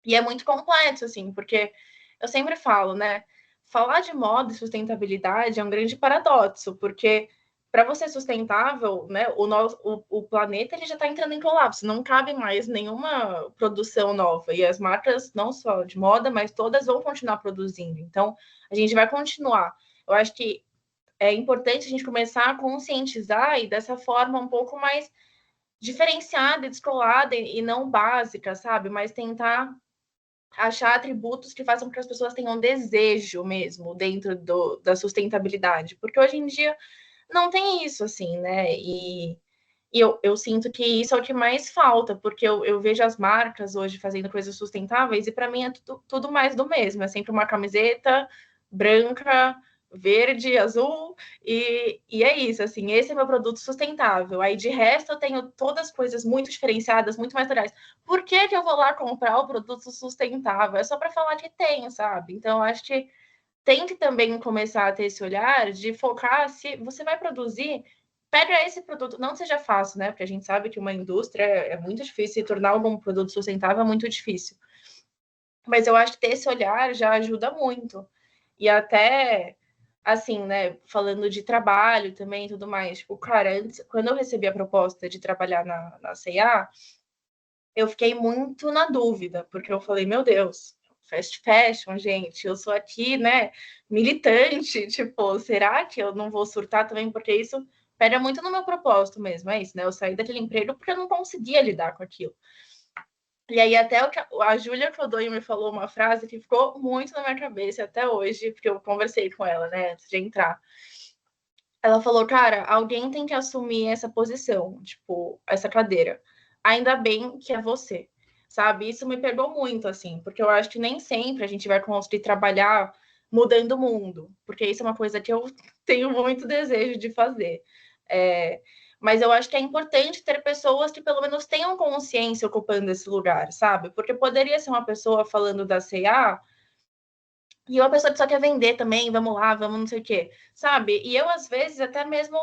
E é muito complexo, assim, porque eu sempre falo, né? Falar de moda e sustentabilidade é um grande paradoxo, porque para você sustentável, né, o planeta ele já está entrando em colapso, não cabe mais nenhuma produção nova. E as marcas, não só de moda, mas todas vão continuar produzindo. Então, a gente vai continuar. Eu acho que é importante a gente começar a conscientizar e dessa forma um pouco mais diferenciada, descolada e não básica, sabe? Mas tentar achar atributos que façam com que as pessoas tenham desejo mesmo dentro da sustentabilidade. Porque hoje em dia não tem isso, assim, né? E eu sinto que isso é o que mais falta, porque eu vejo as marcas hoje fazendo coisas sustentáveis e para mim é tudo mais do mesmo. É sempre uma camiseta branca, verde, azul, e é isso, assim, esse é meu produto sustentável. Aí de resto eu tenho todas as coisas muito diferenciadas, muito mais legais. Por que que eu vou lá comprar o produto sustentável? É só para falar que tem, sabe? Então eu acho que tem que também começar a ter esse olhar de focar se você vai produzir, pega esse produto, não seja fácil, né? Porque a gente sabe que uma indústria é muito difícil e tornar algum produto sustentável é muito difícil. Mas eu acho que ter esse olhar já ajuda muito. E até assim, né, falando de trabalho também e tudo mais, tipo, cara, antes, quando eu recebi a proposta de trabalhar na C&A, eu fiquei muito na dúvida, porque eu falei, meu Deus, fast fashion, gente, eu sou aqui, né, militante, tipo, será que eu não vou surtar também? Porque isso pega muito no meu propósito mesmo, é isso, né? Eu saí daquele emprego porque eu não conseguia lidar com aquilo. E aí até a Júlia Codonho me falou uma frase que ficou muito na minha cabeça até hoje, porque eu conversei com ela, né, antes de entrar. Ela falou, cara, alguém tem que assumir essa posição, tipo, essa cadeira. Ainda bem que é você, sabe? Isso me pegou muito, assim, porque eu acho que nem sempre a gente vai conseguir trabalhar mudando o mundo, porque isso é uma coisa que eu tenho muito desejo de fazer. Mas eu acho que é importante ter pessoas que pelo menos tenham consciência ocupando esse lugar, sabe? Porque poderia ser uma pessoa falando da C&A e uma pessoa que só quer vender também, vamos lá, vamos não sei o quê, sabe? E eu, às vezes, até mesmo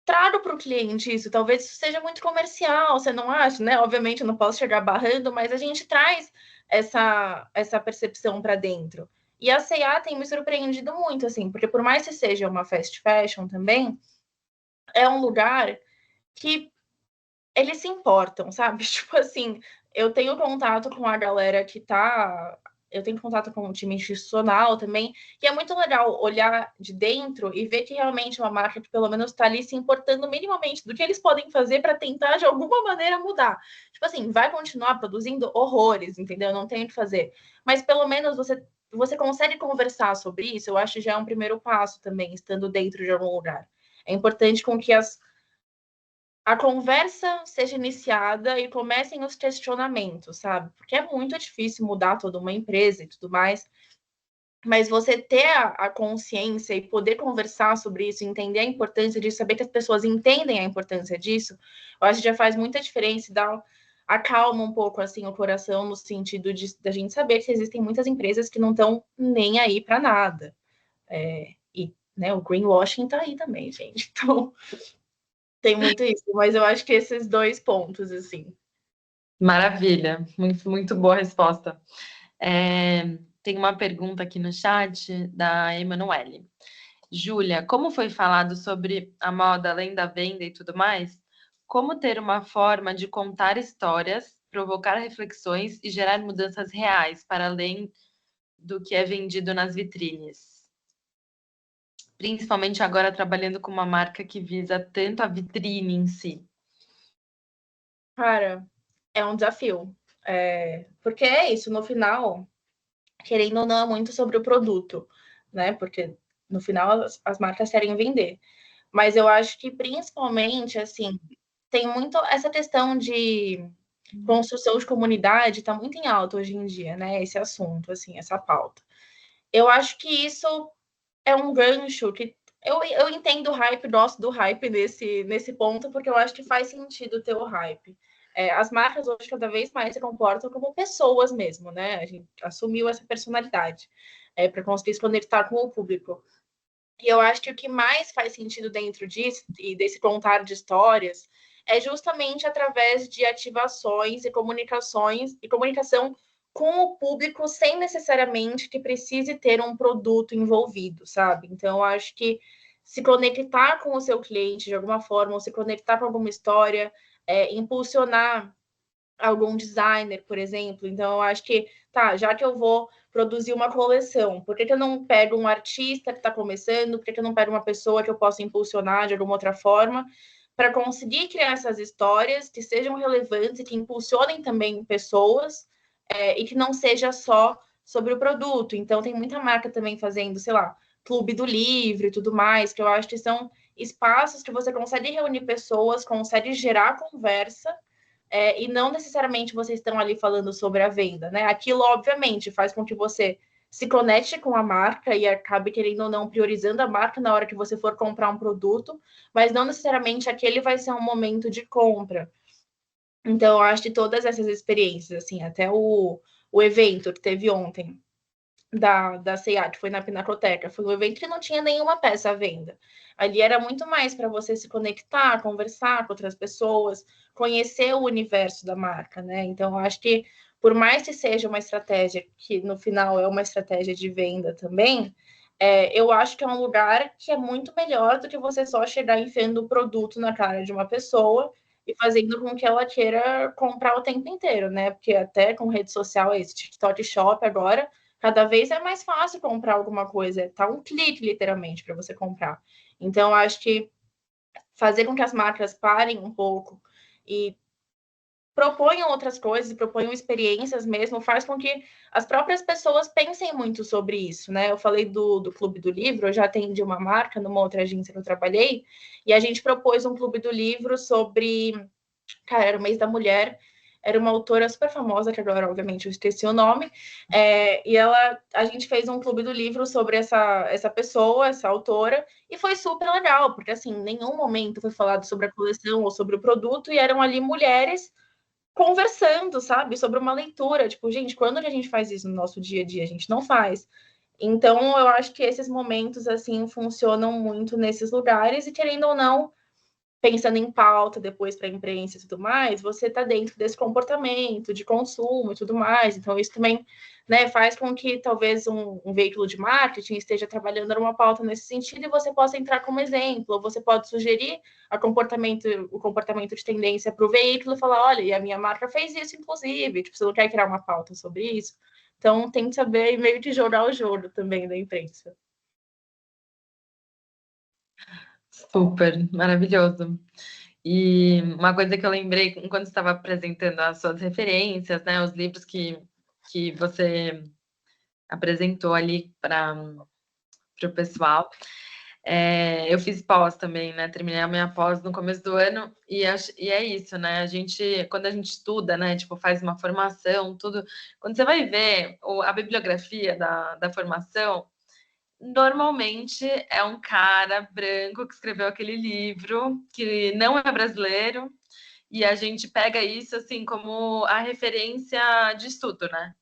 trago para o cliente isso. Talvez isso seja muito comercial, você não acha, né? Obviamente, eu não posso chegar barrando, mas a gente traz essa percepção para dentro. E a C&A tem me surpreendido muito, assim, porque por mais que seja uma fast fashion também, é um lugar que eles se importam, sabe? Tipo assim, eu tenho contato com a galera que tá. Eu tenho contato com o time institucional também, e é muito legal olhar de dentro e ver que realmente é uma marca que pelo menos está ali se importando minimamente do que eles podem fazer para tentar de alguma maneira mudar. Tipo assim, vai continuar produzindo horrores, entendeu? Não tem o que fazer. Mas pelo menos você consegue conversar sobre isso, eu acho que já é um primeiro passo também, estando dentro de algum lugar. É importante com que a conversa seja iniciada e comecem os questionamentos, sabe? Porque é muito difícil mudar toda uma empresa e tudo mais, mas você ter a consciência e poder conversar sobre isso, entender a importância disso, saber que as pessoas entendem a importância disso, eu acho que já faz muita diferença e dá acalma um pouco assim o coração no sentido de da gente saber que existem muitas empresas que não estão nem aí para nada. E né, o greenwashing tá aí também, gente. Então, tem muito isso, mas eu acho que esses dois pontos, assim. Maravilha, muito, muito boa resposta. Tem uma pergunta aqui no chat da Emanuele. Júlia, como foi falado sobre a moda além da venda e tudo mais, como ter uma forma de contar histórias, provocar reflexões e gerar mudanças reais para além do que é vendido nas vitrines? Principalmente agora trabalhando com uma marca que visa tanto a vitrine em si. Cara, é um desafio. Porque é isso, no final, querendo ou não, é muito sobre o produto, né? Porque no final as marcas querem vender. Mas eu acho que principalmente, assim, tem muito essa questão de construção de comunidade, está muito em alta hoje em dia, né? Esse assunto, assim, essa pauta. Eu acho que isso é um gancho que eu entendo o hype, gosto do hype nesse ponto, porque eu acho que faz sentido ter o hype. As marcas hoje cada vez mais se comportam como pessoas mesmo, né? A gente assumiu essa personalidade para conseguir se conectar com o público. E eu acho que o que mais faz sentido dentro disso e desse contar de histórias é justamente através de ativações e comunicação com o público sem necessariamente que precise ter um produto envolvido, sabe? Então, eu acho que se conectar com o seu cliente de alguma forma, ou se conectar com alguma história, impulsionar algum designer, por exemplo. Então, eu acho que, tá, já que eu vou produzir uma coleção? Por que que eu não pego um artista que está começando? Por que que eu não pego uma pessoa que eu possa impulsionar de alguma outra forma para conseguir criar essas histórias que sejam relevantes e que impulsionem também pessoas e que não seja só sobre o produto? Então, tem muita marca também fazendo, sei lá, clube do livro e tudo mais, que eu acho que são espaços que você consegue reunir pessoas, consegue gerar conversa, e não necessariamente vocês estão ali falando sobre a venda, né? Aquilo, obviamente, faz com que você se conecte com a marca e acabe, querendo ou não, priorizando a marca na hora que você for comprar um produto, mas não necessariamente aquele vai ser um momento de compra. Então, eu acho que todas essas experiências, assim, até o evento que teve ontem, da C&A, que foi na Pinacoteca, foi um evento que não tinha nenhuma peça à venda. Ali era muito mais para você se conectar, conversar com outras pessoas, conhecer o universo da marca, né? Então, eu acho que, por mais que seja uma estratégia que no final é uma estratégia de venda também, eu acho que é um lugar que é muito melhor do que você só chegar enfiando o produto na cara de uma pessoa e fazendo com que ela queira comprar o tempo inteiro, né? Porque até com rede social, esse TikTok Shop agora, cada vez é mais fácil comprar alguma coisa. Tá um clique, literalmente, para você comprar. Então, acho que fazer com que as marcas parem um pouco e proponham outras coisas, proponham experiências mesmo, faz com que as próprias pessoas pensem muito sobre isso, né? Eu falei do Clube do Livro, eu já atendi uma marca numa outra agência que eu trabalhei, e a gente propôs um Clube do Livro sobre... Cara, era o mês da mulher, era uma autora super famosa, que agora, obviamente, eu esqueci o nome, e a gente fez um clube do livro sobre essa pessoa, essa autora, e foi super legal, porque, assim, em nenhum momento foi falado sobre a coleção ou sobre o produto, e eram ali mulheres conversando, sabe, sobre uma leitura. Tipo, gente, quando que a gente faz isso no nosso dia a dia? A gente não faz. Então, eu acho que esses momentos, assim, funcionam muito nesses lugares, e querendo ou não, pensando em pauta depois para a imprensa e tudo mais, você está dentro desse comportamento de consumo e tudo mais. Então, isso também, né, faz com que talvez um veículo de marketing esteja trabalhando numa pauta nesse sentido e você possa entrar como exemplo, ou você pode sugerir o comportamento de tendência para o veículo e falar, olha, e a minha marca fez isso, inclusive, tipo, você não quer criar uma pauta sobre isso. Então, tem que saber meio que jogar o jogo também da imprensa. Super, maravilhoso. E uma coisa que eu lembrei enquanto estava apresentando as suas referências, né, os livros que você apresentou ali para o pessoal. Eu fiz pós também, né? Terminei a minha pós no começo do ano e é isso, né? Quando a gente estuda, né? Tipo, faz uma formação, tudo. Quando você vai ver a bibliografia da formação, normalmente é um cara branco que escreveu aquele livro, que não é brasileiro, e a gente pega isso assim como a referência de estudo, né?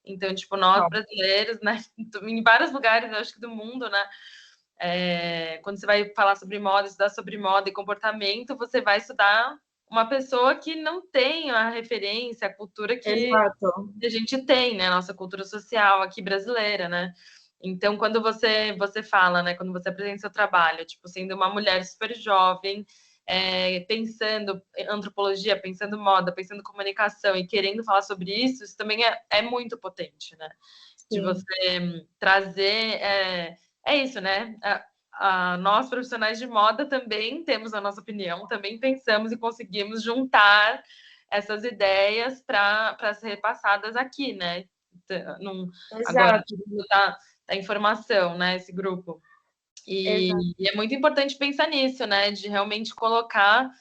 Então, tipo, nós brasileiros, né, em vários lugares, eu acho que do mundo, né, quando você vai falar sobre moda, estudar sobre moda e comportamento, você vai estudar uma pessoa que não tem a referência, a cultura que Exato. a gente tem, né, a nossa cultura social aqui brasileira, né? Então, quando você fala, né, quando você apresenta seu trabalho, tipo, sendo uma mulher super jovem, pensando em antropologia, pensando moda, pensando comunicação e querendo falar sobre isso, isso também é muito potente, né? De Sim. você trazer. Isso, né? Nós, profissionais de moda, também temos a nossa opinião, também pensamos e conseguimos juntar essas ideias para ser repassadas aqui, né? Agora, Exato. todo mundo está em formação, né? Esse grupo. E é muito importante pensar nisso, né? De realmente colocar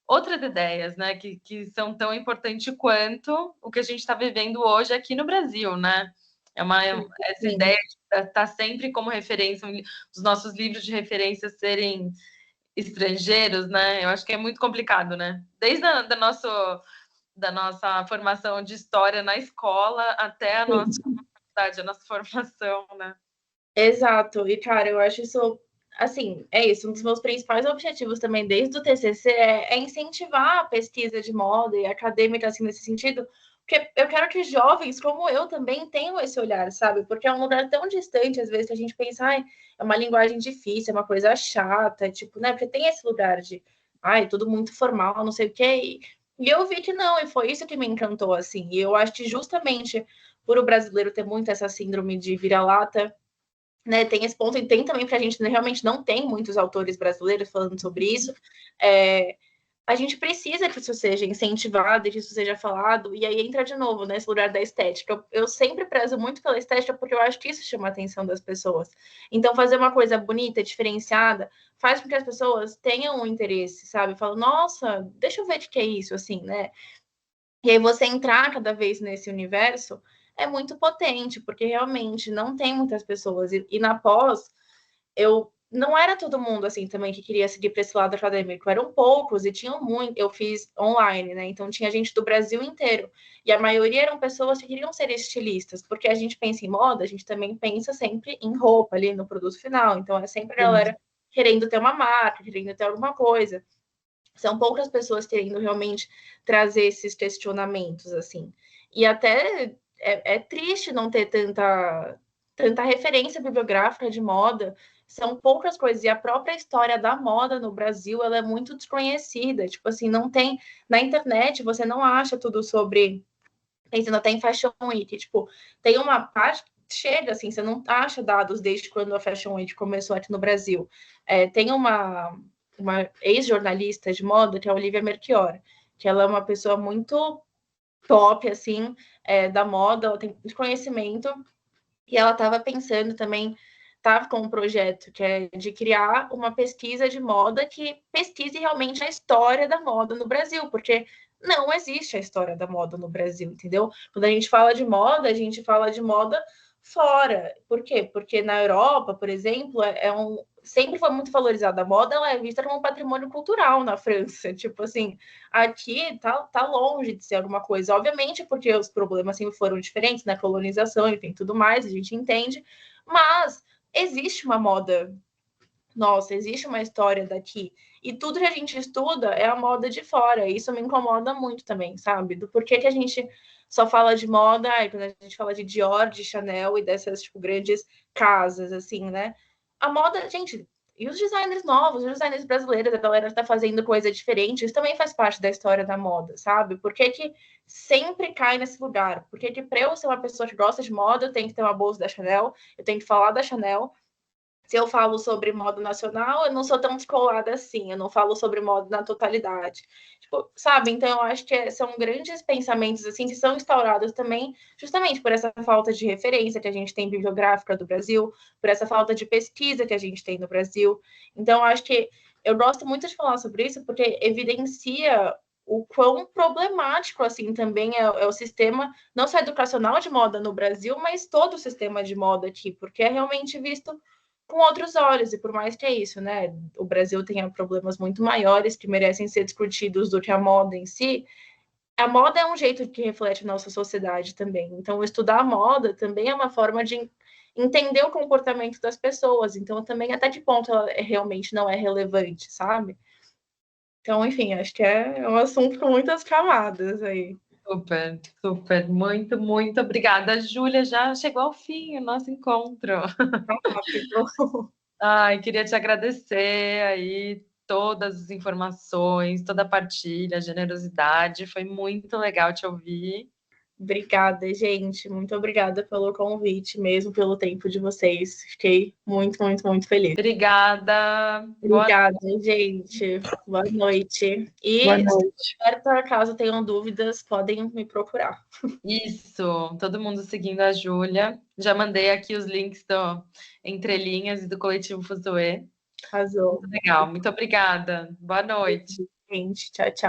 outras ideias, né? Que são tão importantes quanto o que a gente está vivendo hoje aqui no Brasil, né? Essa Sim. ideia de estar sempre como referência, os nossos livros de referência serem estrangeiros, né? Eu acho que é muito complicado, né? Desde da nossa formação de história na escola até a nossa faculdade, a nossa formação, né? Exato, e cara, eu acho isso, assim, é isso, um dos meus principais objetivos também desde o TCC é incentivar a pesquisa de moda e acadêmica, assim, nesse sentido, porque eu quero que jovens como eu também tenham esse olhar, sabe? Porque é um lugar tão distante, às vezes, que a gente pensa, ai, é uma linguagem difícil, é uma coisa chata, tipo, né? Porque tem esse lugar de, ai, tudo muito formal, não sei o quê, e eu vi que não, e foi isso que me encantou, assim, e eu acho que justamente por o brasileiro ter muito essa síndrome de vira-lata, né, tem esse ponto, e tem também porque a gente realmente não tem muitos autores brasileiros falando sobre isso. A gente precisa que isso seja incentivado e que isso seja falado, e aí entra de novo nesse lugar da estética. Eu sempre prezo muito pela estética porque eu acho que isso chama a atenção das pessoas. Então, fazer uma coisa bonita, diferenciada, faz com que as pessoas tenham um interesse, sabe? Falam, nossa, deixa eu ver o que é isso, assim, né? E aí você entrar cada vez nesse universo é muito potente, porque realmente não tem muitas pessoas. E na pós, eu não era todo mundo assim também que queria seguir para esse lado acadêmico, eram poucos e tinham muito. Eu fiz online, né? Então tinha gente do Brasil inteiro. E a maioria eram pessoas que queriam ser estilistas, porque a gente pensa em moda, a gente também pensa sempre em roupa ali no produto final. Então é sempre a galera querendo ter uma marca, querendo ter alguma coisa. São poucas pessoas querendo realmente trazer esses questionamentos, assim. E até é triste não ter tanta referência bibliográfica de moda. São poucas coisas. E a própria história da moda no Brasil, ela é muito desconhecida. Tipo assim, não tem... Na internet, você não acha tudo sobre... Pensando até em Fashion Week. Tipo, tem uma parte... Chega, assim, você não acha dados desde quando a Fashion Week começou aqui no Brasil. Tem uma ex-jornalista de moda, que é a Olivia Melchior, que ela é uma pessoa muito top, assim, da moda, ela tem conhecimento, e ela estava pensando também, estava com um projeto que é de criar uma pesquisa de moda que pesquise realmente a história da moda no Brasil, porque não existe a história da moda no Brasil, entendeu? Quando a gente fala de moda, a gente fala de moda fora. Por quê? Porque na Europa, por exemplo, sempre foi muito valorizada a moda, ela é vista como um patrimônio cultural na França. Tipo assim, aqui tá longe de ser alguma coisa. Obviamente, porque os problemas sempre foram diferentes na colonização, enfim, tudo mais, a gente entende. Mas existe uma moda nossa, existe uma história daqui. E tudo que a gente estuda é a moda de fora. E isso me incomoda muito também, sabe? Do porquê que a gente só fala de moda, quando a gente fala de Dior, de Chanel e dessas, tipo, grandes casas, assim, né? A moda, gente, e os designers novos, os designers brasileiros, a galera tá fazendo coisa diferente, isso também faz parte da história da moda, sabe? Por que que sempre cai nesse lugar? Por que que pra eu ser uma pessoa que gosta de moda, eu tenho que ter uma bolsa da Chanel, eu tenho que falar da Chanel, se eu falo sobre moda nacional, eu não sou tão descolada assim, eu não falo sobre moda na totalidade. Tipo, sabe? Então, eu acho que são grandes pensamentos assim que são instaurados também justamente por essa falta de referência que a gente tem bibliográfica do Brasil, por essa falta de pesquisa que a gente tem no Brasil. Então, eu acho que eu gosto muito de falar sobre isso porque evidencia o quão problemático assim também é o sistema, não só educacional de moda no Brasil, mas todo o sistema de moda aqui, porque é realmente visto com outros olhos, e por mais que é isso, né? O Brasil tenha problemas muito maiores que merecem ser discutidos do que a moda em si. A moda é um jeito que reflete nossa sociedade também. Então, estudar a moda também é uma forma de entender o comportamento das pessoas. Então, também até que ponto ela realmente não é relevante, sabe? Então, enfim, acho que é um assunto com muitas camadas aí. Super, super. Muito, muito obrigada. Júlia, já chegou ao fim o nosso encontro. Ai, queria te agradecer aí todas as informações, toda a partilha, a generosidade. Foi muito legal te ouvir. Obrigada, gente. Muito obrigada pelo convite, mesmo pelo tempo de vocês. Fiquei muito, muito, muito feliz. Obrigada. Obrigada, gente. Boa noite. Boa E noite. por caso tenham dúvidas, podem me procurar. Isso, todo mundo seguindo a Júlia. Já mandei aqui os links do Entre Linhas e do Coletivo Fuzue. Arrasou. Muito legal, muito obrigada. Boa noite. Gente, tchau, tchau.